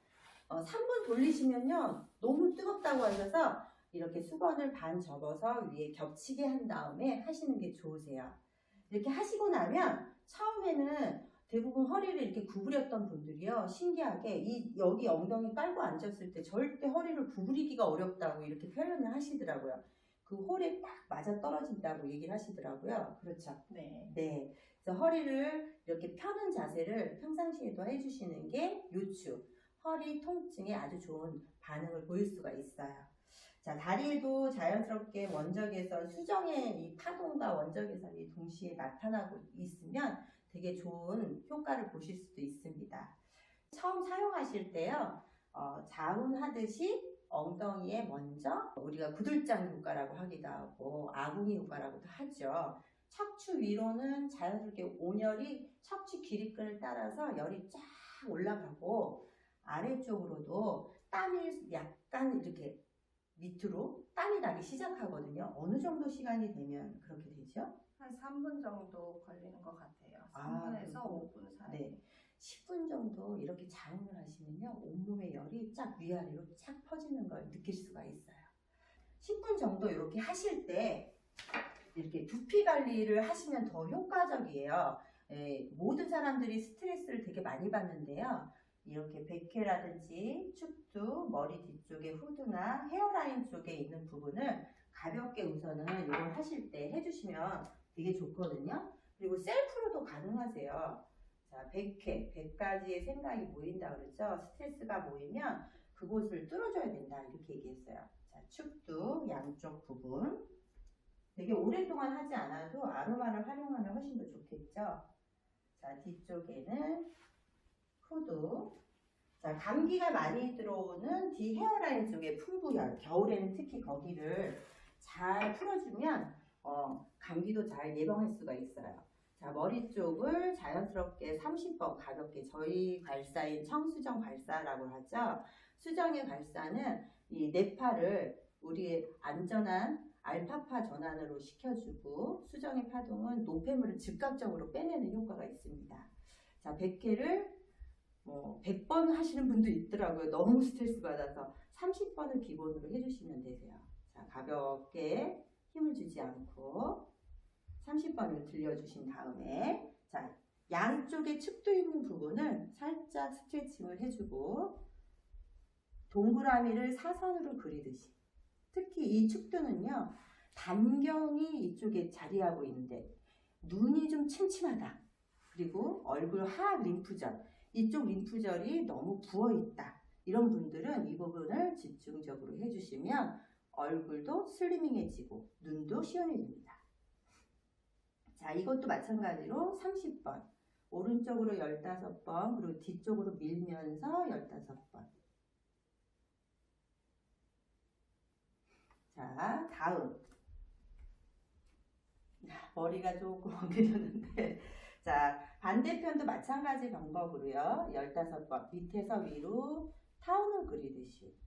Speaker 3: 3분 돌리시면요. 너무 뜨겁다고 하셔서 이렇게 수건을 반 접어서 위에 겹치게 한 다음에 하시는 게 좋으세요. 이렇게 하시고 나면 처음에는 대부분 허리를 이렇게 구부렸던 분들이요. 신기하게 여기 엉덩이 깔고 앉았을 때 절대 허리를 구부리기가 어렵다고 이렇게 표현을 하시더라고요. 그 홀에 딱 맞아 떨어진다고 얘기를 하시더라고요. 그렇죠?
Speaker 1: 네.
Speaker 3: 네. 그래서 허리를 이렇게 펴는 자세를 평상시에도 해주시는 게 요추, 허리 통증에 아주 좋은 반응을 보일 수가 있어요. 자, 다리에도 자연스럽게 원적외선, 수정의 이 파동과 원적외선이 동시에 나타나고 있으면 되게 좋은 효과를 보실 수도 있습니다. 처음 사용하실 때요, 자운하듯이 엉덩이에 먼저 우리가 구들장 효과라고 하기도 하고 아궁이 효과라고도 하죠. 척추 위로는 자연스럽게 온열이 척추 기립근을 따라서 열이 쫙 올라가고 아래쪽으로도 땀이 약간 이렇게 밑으로 땀이 나기 시작하거든요. 어느 정도 시간이 되면 그렇게 되죠?
Speaker 1: 한 3분 정도 걸리는 것 같아요.
Speaker 3: 아,
Speaker 1: 3분에서
Speaker 3: 그리고
Speaker 1: 5분 사이.
Speaker 3: 네. 10분 정도 이렇게 자운을 하시면요. 온몸의 열이 쫙 위아래로 쫙 퍼지는 걸 느낄 수가 있어요. 10분 정도 이렇게 하실 때 이렇게 두피 관리를 하시면 더 효과적이에요. 모든 사람들이 스트레스를 되게 많이 받는데요. 이렇게 백회라든지 축두, 머리 뒤쪽에 후드나 헤어라인 쪽에 있는 부분을 가볍게 우선은 이걸 하실 때 해주시면 되게 좋거든요. 그리고 셀프로도 가능하세요. 자, 100회, 100가지의 생각이 모인다 그러죠. 스트레스가 모이면 그곳을 뚫어줘야 된다 이렇게 얘기했어요. 자, 축두 양쪽 부분 되게 오랫동안 하지 않아도 아로마를 활용하면 훨씬 더 좋겠죠. 자, 뒤쪽에는 후드. 자, 감기가 많이 들어오는 뒤 헤어라인 쪽에 풍부열, 겨울에는 특히 거기를 잘 풀어주면 감기도 잘 예방할 수가 있어요. 자, 머리 쪽을 자연스럽게 30번 가볍게 저희 발사인 청수정 발사라고 하죠. 수정의 발사는 이 뇌파를 우리의 안전한 알파파 전환으로 시켜주고 수정의 파동은 노폐물을 즉각적으로 빼내는 효과가 있습니다. 자, 100회를 100번 하시는 분도 있더라고요. 너무 스트레스 받아서 30번을 기본으로 해주시면 되세요. 자, 가볍게 힘을 주지 않고 30번을 들려주신 다음에 자, 양쪽에 축도 있는 부분을 살짝 스트레칭을 해주고 동그라미를 사선으로 그리듯이 특히 이 축두는요 단경이 이쪽에 자리하고 있는데 눈이 좀 침침하다 그리고 얼굴 하악 림프절 이쪽 림프절이 너무 부어있다 이런 분들은 이 부분을 집중적으로 해주시면 얼굴도 슬리밍해지고 눈도 시원해집니다. 자, 이것도 마찬가지로 30번 오른쪽으로 15번 그리고 뒤쪽으로 밀면서 15번. 자, 다음 머리가 조금 엉켜졌는데 자, 반대편도 마찬가지 방법으로요 15번 밑에서 위로 타원을 그리듯이.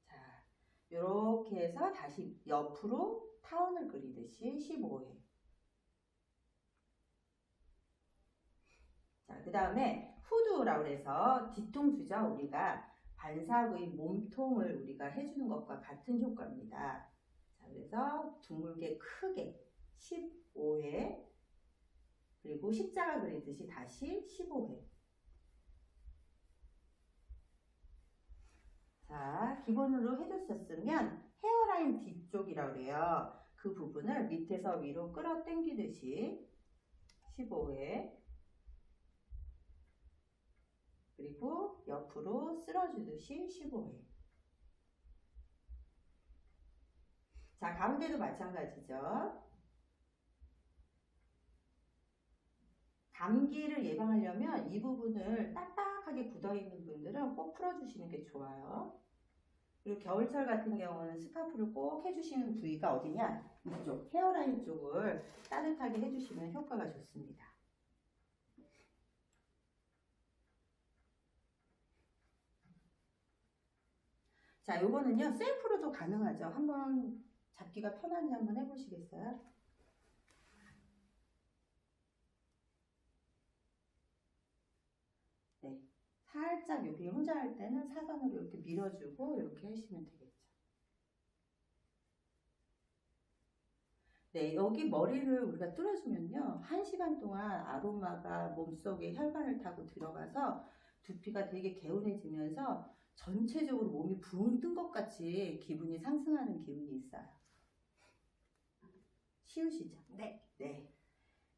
Speaker 3: 자, 이렇게 해서 다시 옆으로 타원을 그리듯이 15회. 자, 그 다음에 후두라고 해서 뒤통수죠. 우리가 반사의 몸통을 우리가 해주는 것과 같은 효과입니다. 자, 그래서 둥글게 크게 15회, 그리고 십자가 그리듯이 다시 15회. 자, 기본으로 해줬었으면 헤어라인 뒤쪽이라고 해요. 그 부분을 밑에서 위로 끌어당기듯이 15회, 그리고 옆으로 쓸어주듯이 15회. 자, 가운데도 마찬가지죠. 감기를 예방하려면 이 부분을 딱딱하게 굳어있는 분들은 꼭 풀어주시는 게 좋아요. 그리고 겨울철 같은 경우는 스카프를 꼭 해주시는 부위가 어디냐? 이쪽 헤어라인 쪽을 따뜻하게 해주시면 효과가 좋습니다. 자, 요거는요 셀프로도 가능하죠. 한번 잡기가 편한지 한번 해보시겠어요? 네, 살짝 여기 혼자 할 때는 사선으로 이렇게 밀어주고 이렇게 하시면 되겠죠. 네, 여기 머리를 우리가 뚫어주면요 1시간 동안 아로마가 몸속에 혈관을 타고 들어가서 두피가 되게 개운해지면서 전체적으로 몸이 붕 뜬 것 같이 기분이 상승하는 기분이 있어요. 쉬우시죠?
Speaker 1: 네.
Speaker 3: 네.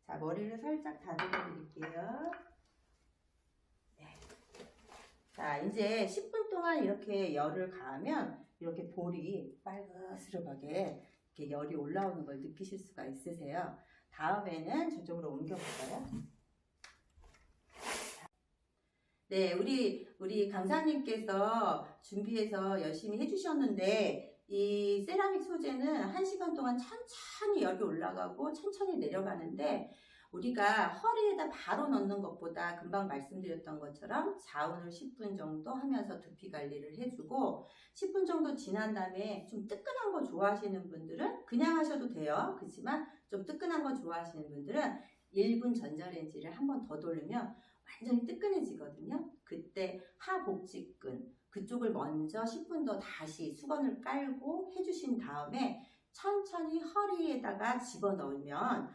Speaker 3: 자, 머리를 살짝 다듬어 드릴게요. 네. 자, 이제 10분 동안 이렇게 열을 가하면 이렇게 볼이 빨그스름하게 이렇게 열이 올라오는 걸 느끼실 수가 있으세요. 다음에는 저쪽으로 옮겨볼까요? 네, 우리 강사님께서 준비해서 열심히 해주셨는데 이 세라믹 소재는 1시간 동안 천천히 열이 올라가고 천천히 내려가는데 우리가 허리에다 바로 넣는 것보다 금방 말씀드렸던 것처럼 자운을 10분 정도 하면서 두피 관리를 해주고 10분 정도 지난 다음에 좀 뜨끈한 거 좋아하시는 분들은 그냥 하셔도 돼요. 그렇지만 좀 뜨끈한 거 좋아하시는 분들은 1분 전자레인지를 한 번 더 돌리면 완전히 뜨끈해지거든요. 그때 하복직근 그쪽을 먼저 10분 더 다시 수건을 깔고 해주신 다음에 천천히 허리에다가 집어넣으면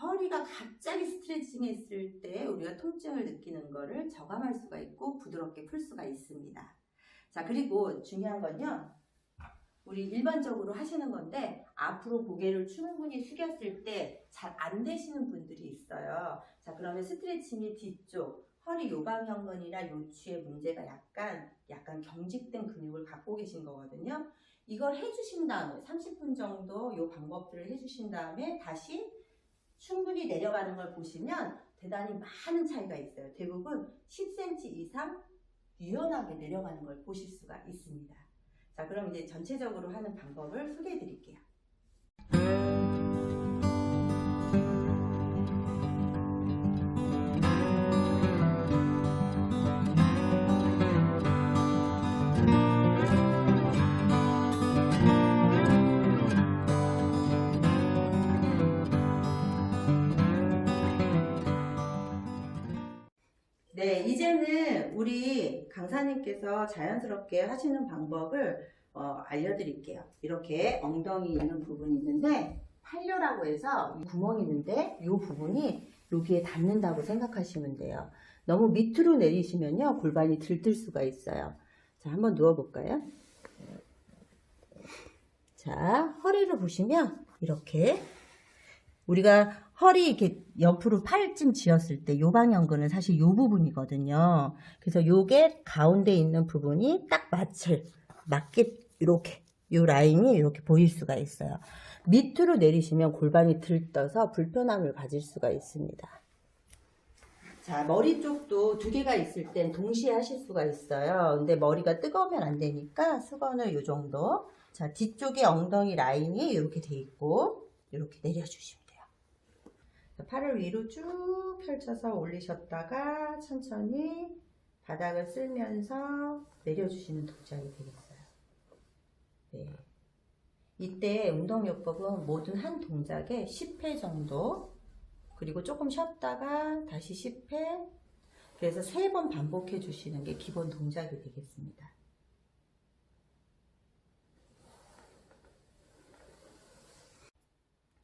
Speaker 3: 허리가 갑자기 스트레칭 했을 때 우리가 통증을 느끼는 거를 저감할 수가 있고 부드럽게 풀 수가 있습니다. 자, 그리고 중요한 건요. 우리 일반적으로 하시는 건데 앞으로 고개를 충분히 숙였을 때 잘 안 되시는 분들이 있어요. 자, 그러면 스트레칭이 뒤쪽 허리 요방형근이나 요추의 문제가 약간 경직된 근육을 갖고 계신 거거든요. 이걸 해주신 다음에 30분 정도 이 방법들을 해주신 다음에 다시 충분히 내려가는 걸 보시면 대단히 많은 차이가 있어요. 대부분 10cm 이상 유연하게 내려가는 걸 보실 수가 있습니다. 자, 그럼 이제 전체적으로 하는 방법을 소개해 드릴게요. 네, 이제는 우리 강사님께서 자연스럽게 하시는 방법을 알려드릴게요. 이렇게 엉덩이 있는 부분이 있는데 팔려라고 해서 구멍이 있는데 이 부분이 여기에 닿는다고 생각하시면 돼요. 너무 밑으로 내리시면요 골반이 들뜰 수가 있어요. 자, 한번 누워볼까요? 자, 허리를 보시면 이렇게 우리가 허리 이렇게 옆으로 팔쯤 쥐었을 때 요방형근은 사실 요 부분이거든요. 그래서 요게 가운데 있는 부분이 딱 맞게 이렇게 요 라인이 이렇게 보일 수가 있어요. 밑으로 내리시면 골반이 들떠서 불편함을 가질 수가 있습니다. 자, 머리 쪽도 두 개가 있을 땐 동시에 하실 수가 있어요. 근데 머리가 뜨거우면 안 되니까 수건을 요 정도. 자, 뒤쪽에 엉덩이 라인이 이렇게 돼 있고 이렇게 내려주시면 돼요.
Speaker 2: 자, 팔을 위로 쭉 펼쳐서 올리셨다가 천천히 바닥을 쓸면서 내려주시는 동작이 되겠어요. 네. 이때 운동요법은 모든 한 동작에 10회 정도, 그리고 조금 쉬었다가 다시 10회, 그래서 3번 반복해 주시는 게 기본 동작이 되겠습니다.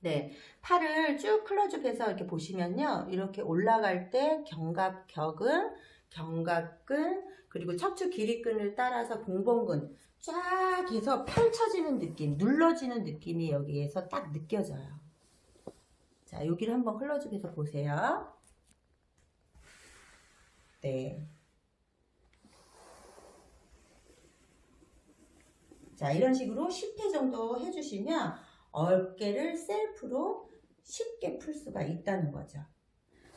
Speaker 2: 네, 팔을 쭉 클로즈해서 이렇게 보시면요, 이렇게 올라갈 때 견갑격은, 견갑근, 그리고 척추 길이끈을 따라서 봉봉근 쫙 해서 펼쳐지는 느낌, 눌러지는 느낌이 여기에서 딱 느껴져요. 자, 여기를 한번 클로즈해서 보세요. 네. 자, 이런 식으로 10회 정도 해주시면 어깨를 셀프로 쉽게 풀 수가 있다는 거죠.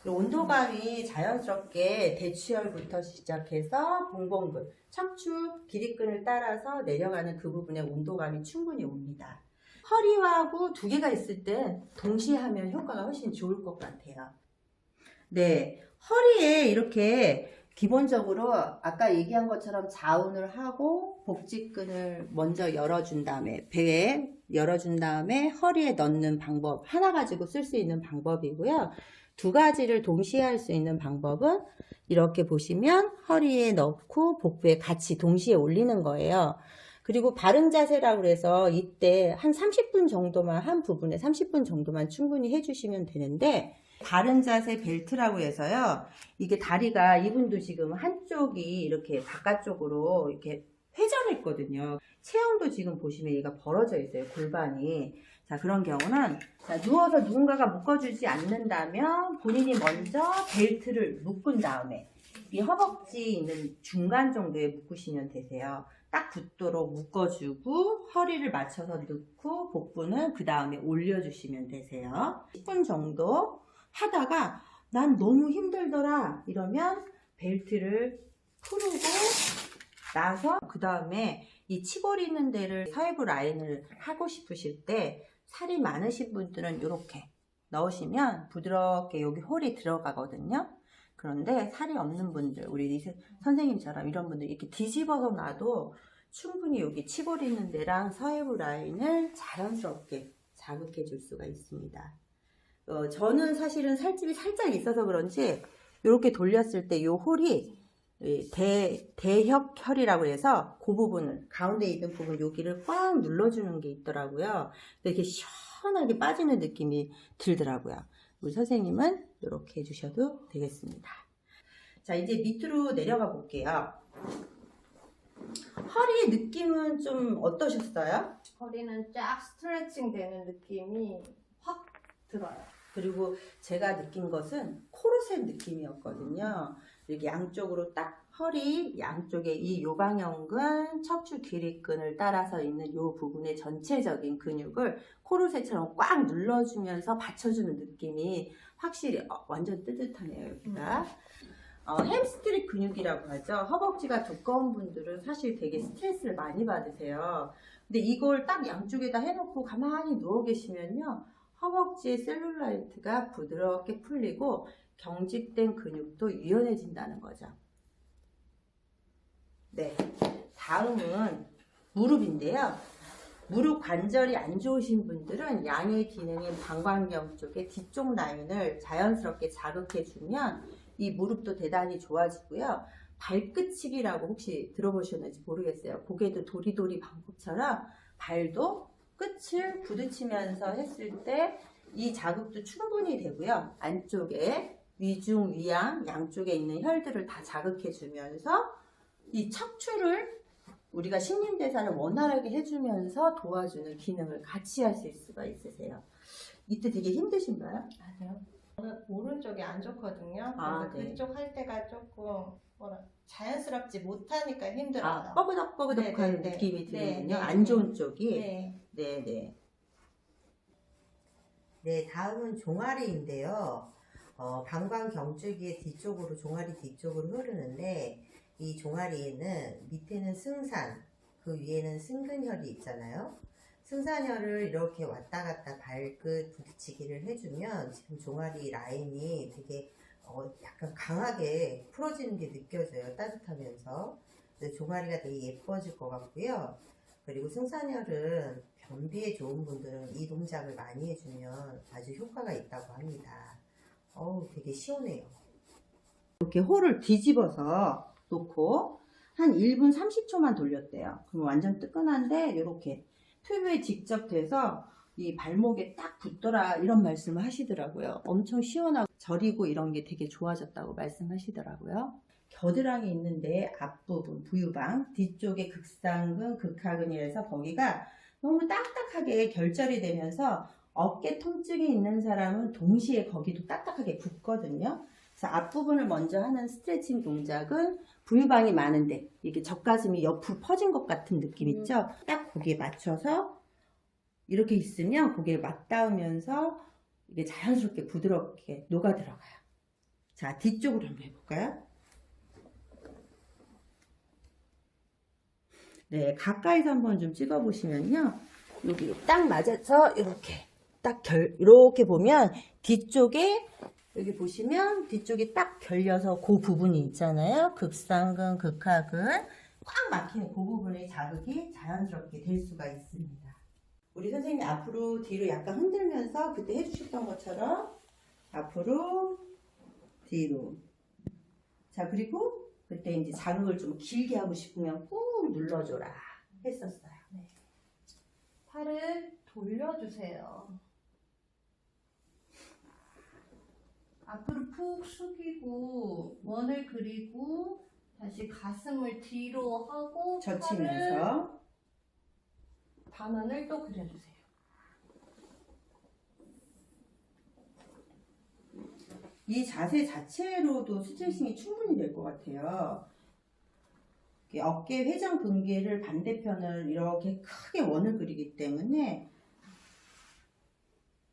Speaker 2: 그리고 온도감이 자연스럽게 대추혈부터 시작해서 봉봉근, 척추 길이끈을 따라서 내려가는 그 부분에 온도감이 충분히 옵니다. 허리하고 두 개가 있을 때 동시에 하면 효과가 훨씬 좋을 것 같아요. 네, 허리에 이렇게 기본적으로 아까 얘기한 것처럼 자운을 하고 복직근을 먼저 열어준 다음에 배에 열어준 다음에 허리에 넣는 방법 하나 가지고 쓸 수 있는 방법이고요. 두 가지를 동시에 할 수 있는 방법은 이렇게 보시면 허리에 넣고 복부에 같이 동시에 올리는 거예요. 그리고 바른 자세라고 해서 이때 한 30분 정도만 한 부분에 30분 정도만 충분히 해주시면 되는데, 바른 자세 벨트라고 해서요. 이게 다리가 이분도 지금 한쪽이 이렇게 바깥쪽으로 이렇게 회전했거든요. 체형도 지금 보시면 얘가 벌어져 있어요. 골반이. 자, 그런 경우는 자, 누워서 누군가가 묶어주지 않는다면 본인이 먼저 벨트를 묶은 다음에 이 허벅지 있는 중간 정도에 묶으시면 되세요. 딱 붙도록 묶어주고 허리를 맞춰서 넣고 복부는 그 다음에 올려주시면 되세요. 10분 정도 하다가 난 너무 힘들더라 이러면 벨트를 풀고 나서 그 다음에 이 치골 있는 데를 서해부 라인을 하고 싶으실 때 살이 많으신 분들은 이렇게 넣으시면 부드럽게 여기 홀이 들어가거든요. 그런데 살이 없는 분들, 우리 선생님처럼 이런 분들 이렇게 뒤집어서 놔도 충분히 여기 치골 있는 데랑 서해부 라인을 자연스럽게 자극해 줄 수가 있습니다. 저는 사실은 살집이 살짝 있어서 그런지 이렇게 돌렸을 때 이 홀이 대혁혈이라고 해서 그 부분을 가운데 있는 부분 여기를 꽉 눌러주는 게 있더라고요. 이렇게 시원하게 빠지는 느낌이 들더라고요. 우리 선생님은 이렇게 해주셔도 되겠습니다. 자, 이제 밑으로 내려가 볼게요. 허리의 느낌은 좀 어떠셨어요?
Speaker 1: 허리는 쫙 스트레칭 되는 느낌이 확 들어요.
Speaker 2: 그리고 제가 느낀 것은 코르셋 느낌이었거든요. 이렇게 양쪽으로 딱 허리 양쪽에 이 요방형근, 척추 길이끈을 따라서 있는 이 부분의 전체적인 근육을 코르셋처럼 꽉 눌러주면서 받쳐주는 느낌이 확실히 완전 뜨뜻하네요, 여기가. 햄스트링 근육이라고 하죠. 허벅지가 두꺼운 분들은 사실 되게 스트레스를 많이 받으세요. 근데 이걸 딱 양쪽에다 해놓고 가만히 누워 계시면요, 허벅지의 셀룰라이트가 부드럽게 풀리고 경직된 근육도 유연해진다는 거죠. 네, 다음은 무릎인데요. 무릎 관절이 안 좋으신 분들은 양의 기능인 방광경 쪽의 뒤쪽 라인을 자연스럽게 자극해주면 이 무릎도 대단히 좋아지고요. 발끝치기라고 혹시 들어보셨는지 모르겠어요. 고개도 도리도리 방법처럼 발도 끝을 부딪히면서 했을 때 이 자극도 충분히 되고요. 안쪽에 위중, 위양 양쪽에 있는 혈들을 다 자극해주면서 이 척추를 우리가 신진대사를 원활하게 해주면서 도와주는 기능을 같이 하실 수가 있으세요. 이때 되게 힘드신가요?
Speaker 1: 맞아요. 저는 오른쪽이 안 좋거든요.
Speaker 2: 아,
Speaker 1: 그래서
Speaker 2: 네.
Speaker 1: 그쪽 할 때가 조금 자연스럽지 못하니까 힘들어요.
Speaker 2: 뻐그덕뻐그덕한
Speaker 1: 네, 네,
Speaker 2: 느낌이
Speaker 1: 네.
Speaker 2: 드는군요.
Speaker 1: 네, 네,
Speaker 2: 안 좋은 쪽이.
Speaker 1: 네.
Speaker 2: 네네. 네, 다음은 종아리인데요. 방광경주기의 뒤쪽으로, 종아리 뒤쪽으로 흐르는데, 이 종아리에는 밑에는 승산, 그 위에는 승근혈이 있잖아요.
Speaker 4: 승산혈을 이렇게 왔다 갔다 발끝 부딪히기를 해주면 지금 종아리 라인이 되게 약간 강하게 풀어지는 게 느껴져요. 따뜻하면서. 그래서 종아리가 되게 예뻐질 것 같고요. 그리고 승산혈은 변비에 좋은 분들은 이 동작을 많이 해주면 아주 효과가 있다고 합니다. 되게 시원해요.
Speaker 2: 이렇게 홀을 뒤집어서 놓고 한 1분 30초만 돌렸대요. 그럼 완전 뜨끈한데 이렇게 튜브에 직접 대서 이 발목에 딱 붙더라 이런 말씀을 하시더라고요. 엄청 시원하고 저리고 이런 게 되게 좋아졌다고 말씀하시더라고요. 겨드랑이 있는데 앞부분 부유방 뒤쪽에 극상근 극하근이라서 거기가 너무 딱딱하게 결절이 되면서 어깨 통증이 있는 사람은 동시에 거기도 딱딱하게 붓거든요. 그래서 앞부분을 먼저 하는 스트레칭 동작은 부유방이 많은데 이게 젖가슴이 옆으로 퍼진 것 같은 느낌 있죠? 딱 거기에 맞춰서 이렇게 있으면 고개를 맞닿으면서 이게 자연스럽게 부드럽게 녹아 들어가요. 자, 뒤쪽으로 한번 해볼까요? 네, 가까이서 한번 좀 찍어 보시면요. 여기 딱 맞아서 이렇게 이렇게 보면 뒤쪽에 여기 보시면 뒤쪽이 딱 결려서 그 부분이 있잖아요. 극상근, 극하근 꽉 막히는 그 부분에 자극이 자연스럽게 될 수가 있습니다. 우리 선생님이 앞으로 뒤로 약간 흔들면서 그때 해주셨던 것처럼 앞으로 뒤로. 자, 그리고 그때 이제 자극을 좀 길게 하고 싶으면 꾹 눌러줘라 했었어요.
Speaker 5: 네. 팔을 돌려주세요. 앞으로 푹 숙이고 원을 그리고 다시 가슴을 뒤로 하고
Speaker 2: 젖히면서
Speaker 5: 반원을 또 그려주세요.
Speaker 2: 이 자세 자체로도 스트레칭이 충분히 될 것 같아요. 어깨 회전 근개를 반대편을 이렇게 크게 원을 그리기 때문에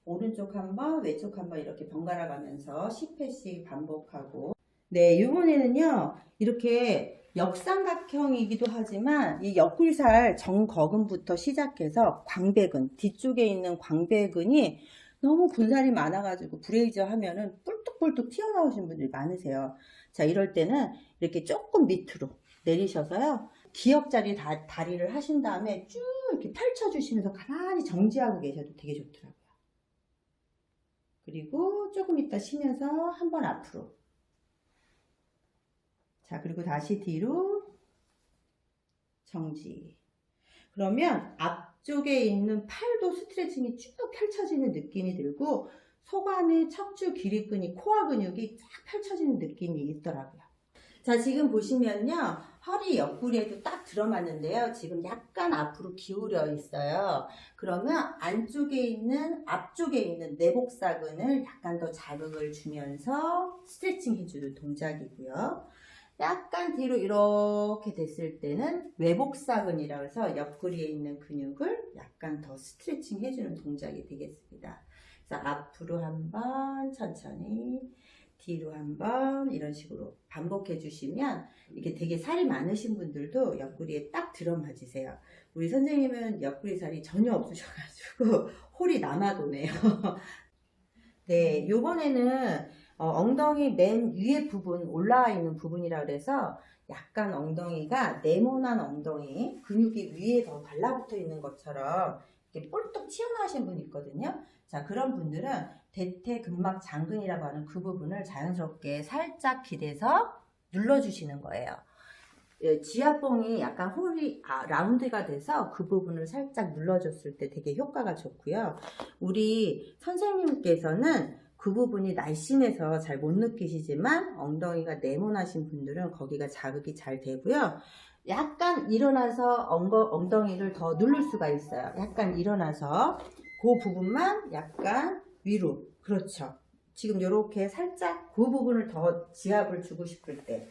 Speaker 2: 오른쪽 한 번, 왼쪽 한 번 이렇게 번갈아 가면서 10회씩 반복하고. 네, 이번에는요, 이렇게 역삼각형이기도 하지만 이 옆구리살 정거근부터 시작해서 광배근, 뒤쪽에 있는 광배근이 너무 군살이 많아가지고 브레이저 하면은 뿔뚝뿔뚝 튀어나오신 분들이 많으세요. 자, 이럴 때는 이렇게 조금 밑으로 내리셔서요, 기역자리 다리를 하신 다음에 쭉 이렇게 펼쳐주시면서 가만히 정지하고 계셔도 되게 좋더라고요. 그리고 조금 있다 쉬면서 한 번 앞으로. 자, 그리고 다시 뒤로 정지. 그러면 앞쪽에 있는 팔도 스트레칭이 쭉 펼쳐지는 느낌이 들고 속 안에 척추 기립근이 코어 근육이 쫙 펼쳐지는 느낌이 있더라고요. 자, 지금 보시면요, 허리 옆구리에도 딱 들어맞는데요. 지금 약간 앞으로 기울여 있어요. 그러면 앞쪽에 있는 내복사근을 약간 더 자극을 주면서 스트레칭 해주는 동작이고요. 약간 뒤로 이렇게 됐을 때는 외복사근이라고 해서 옆구리에 있는 근육을 약간 더 스트레칭 해주는 동작이 되겠습니다. 그래서 앞으로 한번 천천히, 뒤로 한번 이런 식으로 반복해 주시면 이게 되게 살이 많으신 분들도 옆구리에 딱 들어맞으세요. 우리 선생님은 옆구리 살이 전혀 없으셔가지고 홀이 남아도네요. 네, 요번에는 엉덩이 맨 위에 부분 올라와 있는 부분이라 그래서 약간 엉덩이가 네모난 엉덩이 근육이 위에 더 달라붙어 있는 것처럼 이렇게 볼떡 튀어나오신 분 있거든요. 자, 그런 분들은 대퇴근막 장근이라고 하는 그 부분을 자연스럽게 살짝 기대서 눌러주시는 거예요. 지압봉이 약간 홀이 라운드가 돼서 그 부분을 살짝 눌러줬을 때 되게 효과가 좋고요. 우리 선생님께서는 그 부분이 날씬해서 잘 못 느끼시지만 엉덩이가 네모나신 분들은 거기가 자극이 잘 되고요. 약간 일어나서 엉덩이를 더 누를 수가 있어요. 약간 일어나서 그 부분만 약간 위로. 그렇죠. 지금 이렇게 살짝 그 부분을 더 지압을 주고 싶을 때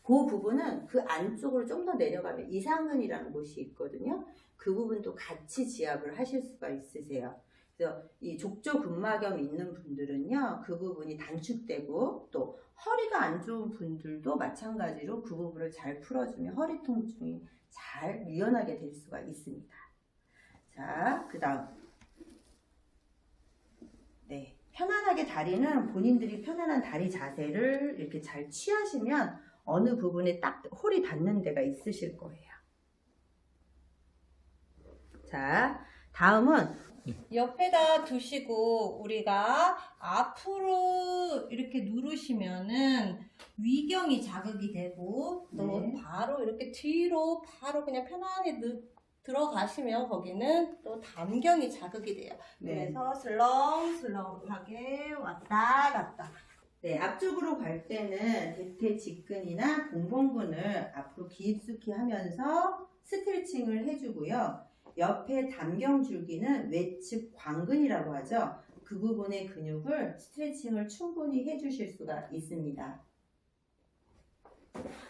Speaker 2: 그 부분은 그 안쪽으로 좀 더 내려가면 이상근이라는 곳이 있거든요. 그 부분도 같이 지압을 하실 수가 있으세요. 그래서 이 족저근막염 있는 분들은요, 그 부분이 단축되고 또 허리가 안 좋은 분들도 마찬가지로 그 부분을 잘 풀어주면 허리 통증이 잘 유연하게 될 수가 있습니다. 자, 그 다음. 네. 편안하게 다리는 본인들이 편안한 다리 자세를 이렇게 잘 취하시면 어느 부분에 딱 홀이 닿는 데가 있으실 거예요. 자, 다음은
Speaker 5: 옆에다 두시고 우리가 앞으로 이렇게 누르시면은 위경이 자극이 되고 또
Speaker 2: 네.
Speaker 5: 바로 이렇게 뒤로 바로 그냥 편안하게 들어가시면 거기는 또 담경이 자극이 돼요.
Speaker 2: 네.
Speaker 5: 그래서 슬렁슬렁하게 왔다 갔다.
Speaker 2: 네, 앞쪽으로 갈 때는 대퇴 직근이나 공봉근을 앞으로 깊숙이 하면서 스트레칭을 해주고요. 옆에 담경줄기는 외측 광근이라고 하죠. 그 부분의 근육을 스트레칭을 충분히 해주실 수가 있습니다.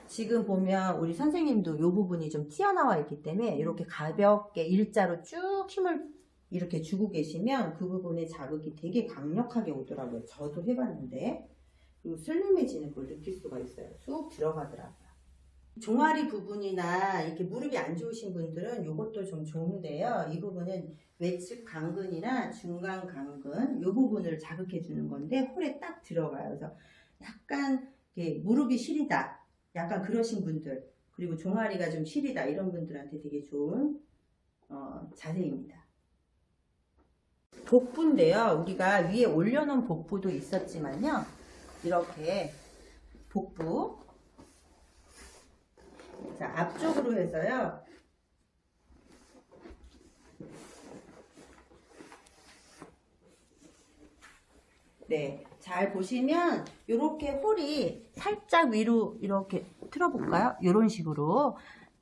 Speaker 2: 지금 보면 우리 선생님도 이 부분이 좀 튀어나와 있기 때문에 이렇게 가볍게 일자로 쭉 힘을 이렇게 주고 계시면 그 부분에 자극이 되게 강력하게 오더라고요. 저도 해봤는데. 그리고 슬림해지는 걸 느낄 수가 있어요. 쑥 들어가더라고요. 종아리 부분이나 이렇게 무릎이 안 좋으신 분들은 이것도 좀 좋은데요. 이 부분은 외측 강근이나 중간 강근 이 부분을 자극해 주는 건데 홀에 딱 들어가요. 그래서 약간 이렇게 무릎이 시리다, 약간 그러신 분들, 그리고 종아리가 좀 시리다 이런 분들한테 되게 좋은 자세입니다. 복부인데요. 우리가 위에 올려놓은 복부도 있었지만요. 이렇게 복부, 자, 앞쪽으로 해서요. 네, 잘 보시면 이렇게 홀이 살짝 위로 이렇게 틀어볼까요? 이런 식으로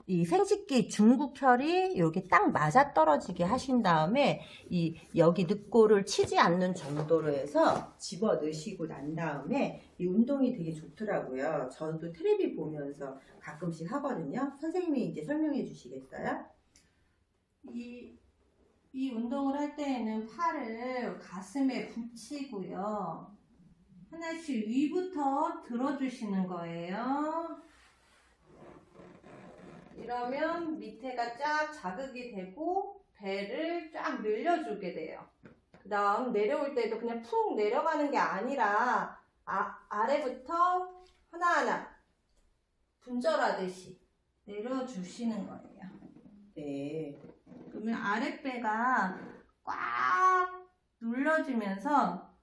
Speaker 2: 이 생식기 중국혈이 이렇게 딱 맞아 떨어지게 하신 다음에 이 여기 늑골을 치지 않는 정도로 해서 집어 넣으시고 난 다음에 이 운동이 되게 좋더라고요. 저도 텔레비 보면서 가끔씩 하거든요. 선생님이 이제 설명해 주시겠어요?
Speaker 5: 이 운동을 할 때에는 팔을 가슴에 붙이고요. 하나씩 위부터 들어주시는 거예요. 이러면 밑에가 쫙 자극이 되고 배를 쫙 늘려주게 돼요. 그 다음 내려올 때도 그냥 푹 내려가는 게 아니라 아래부터 하나하나 분절하듯이 내려주시는 거예요.
Speaker 2: 네.
Speaker 5: 그러면 아랫배가 꽉 눌러지면서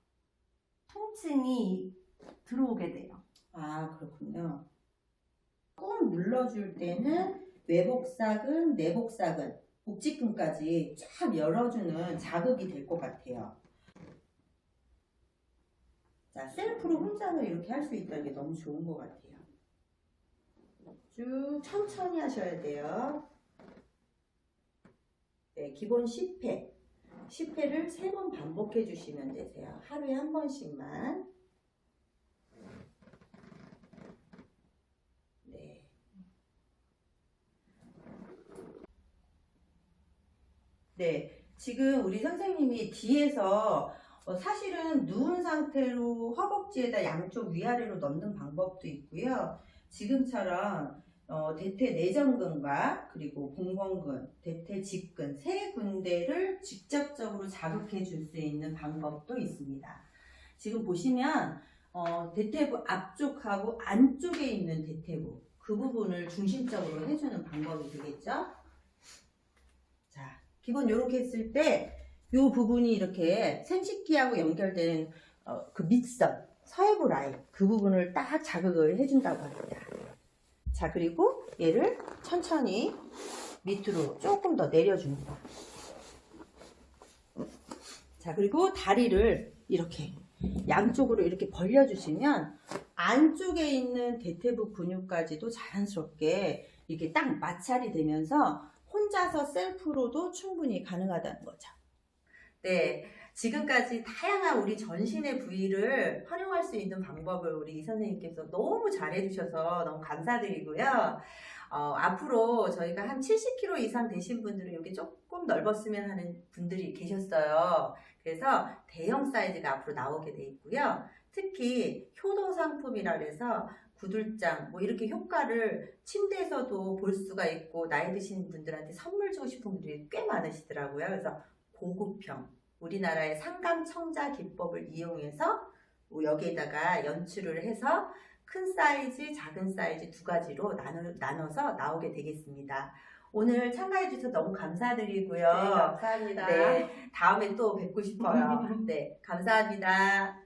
Speaker 5: 통증이 들어오게 돼요.
Speaker 2: 아, 그렇군요. 꾹 눌러줄 때는 외복사근, 내복사근, 복직근까지 쫙 열어주는 자극이 될 것 같아요. 자, 셀프로 혼자서 이렇게 할 수 있다는 게 너무 좋은 것 같아요. 쭉 천천히 하셔야 돼요. 네, 기본 10회. 10회를 3번 반복해 주시면 되세요. 하루에 한 번씩만. 네. 네, 지금 우리 선생님이 뒤에서 사실은 누운 상태로 허벅지에다 양쪽 위아래로 넣는 방법도 있고요. 지금처럼 대퇴 내전근과 그리고 공공근, 대퇴 직근 세 군데를 직접적으로 자극해 줄 수 있는 방법도 있습니다. 지금 보시면 대퇴부 앞쪽하고 안쪽에 있는 대퇴부 그 부분을 중심적으로 해주는 방법이 되겠죠. 자, 기본 이렇게 했을 때 이 부분이 이렇게 생식기하고 연결되는 그 밑선, 서해부 라인 그 부분을 딱 자극을 해준다고 합니다. 자, 그리고 얘를 천천히 밑으로 조금 더 내려줍니다. 자, 그리고 다리를 이렇게 양쪽으로 이렇게 벌려주시면 안쪽에 있는 대퇴부 근육까지도 자연스럽게 이렇게 딱 마찰이 되면서 혼자서 셀프로도 충분히 가능하다는 거죠. 네, 지금까지 다양한 우리 전신의 부위를 활용할 수 있는 방법을 우리 이 선생님께서 너무 잘해주셔서 너무 감사드리고요. 앞으로 저희가 한 70kg 이상 되신 분들은 여기 조금 넓었으면 하는 분들이 계셨어요. 그래서 대형 사이즈가 앞으로 나오게 돼 있고요. 특히 효도 상품이라 해서
Speaker 3: 구들장 뭐 이렇게 효과를 침대에서도 볼 수가 있고 나이 드신 분들한테 선물 주고 싶은 분들이 꽤 많으시더라고요. 그래서 고급형 우리나라의 상감청자 기법을 이용해서 여기에다가 연출을 해서 큰 사이즈, 작은 사이즈 두 가지로 나눠서 나오게 되겠습니다. 오늘 참가해 주셔서 너무 감사드리고요.
Speaker 5: 네, 감사합니다.
Speaker 3: 네, 다음에 또 뵙고 싶어요. 네, 감사합니다.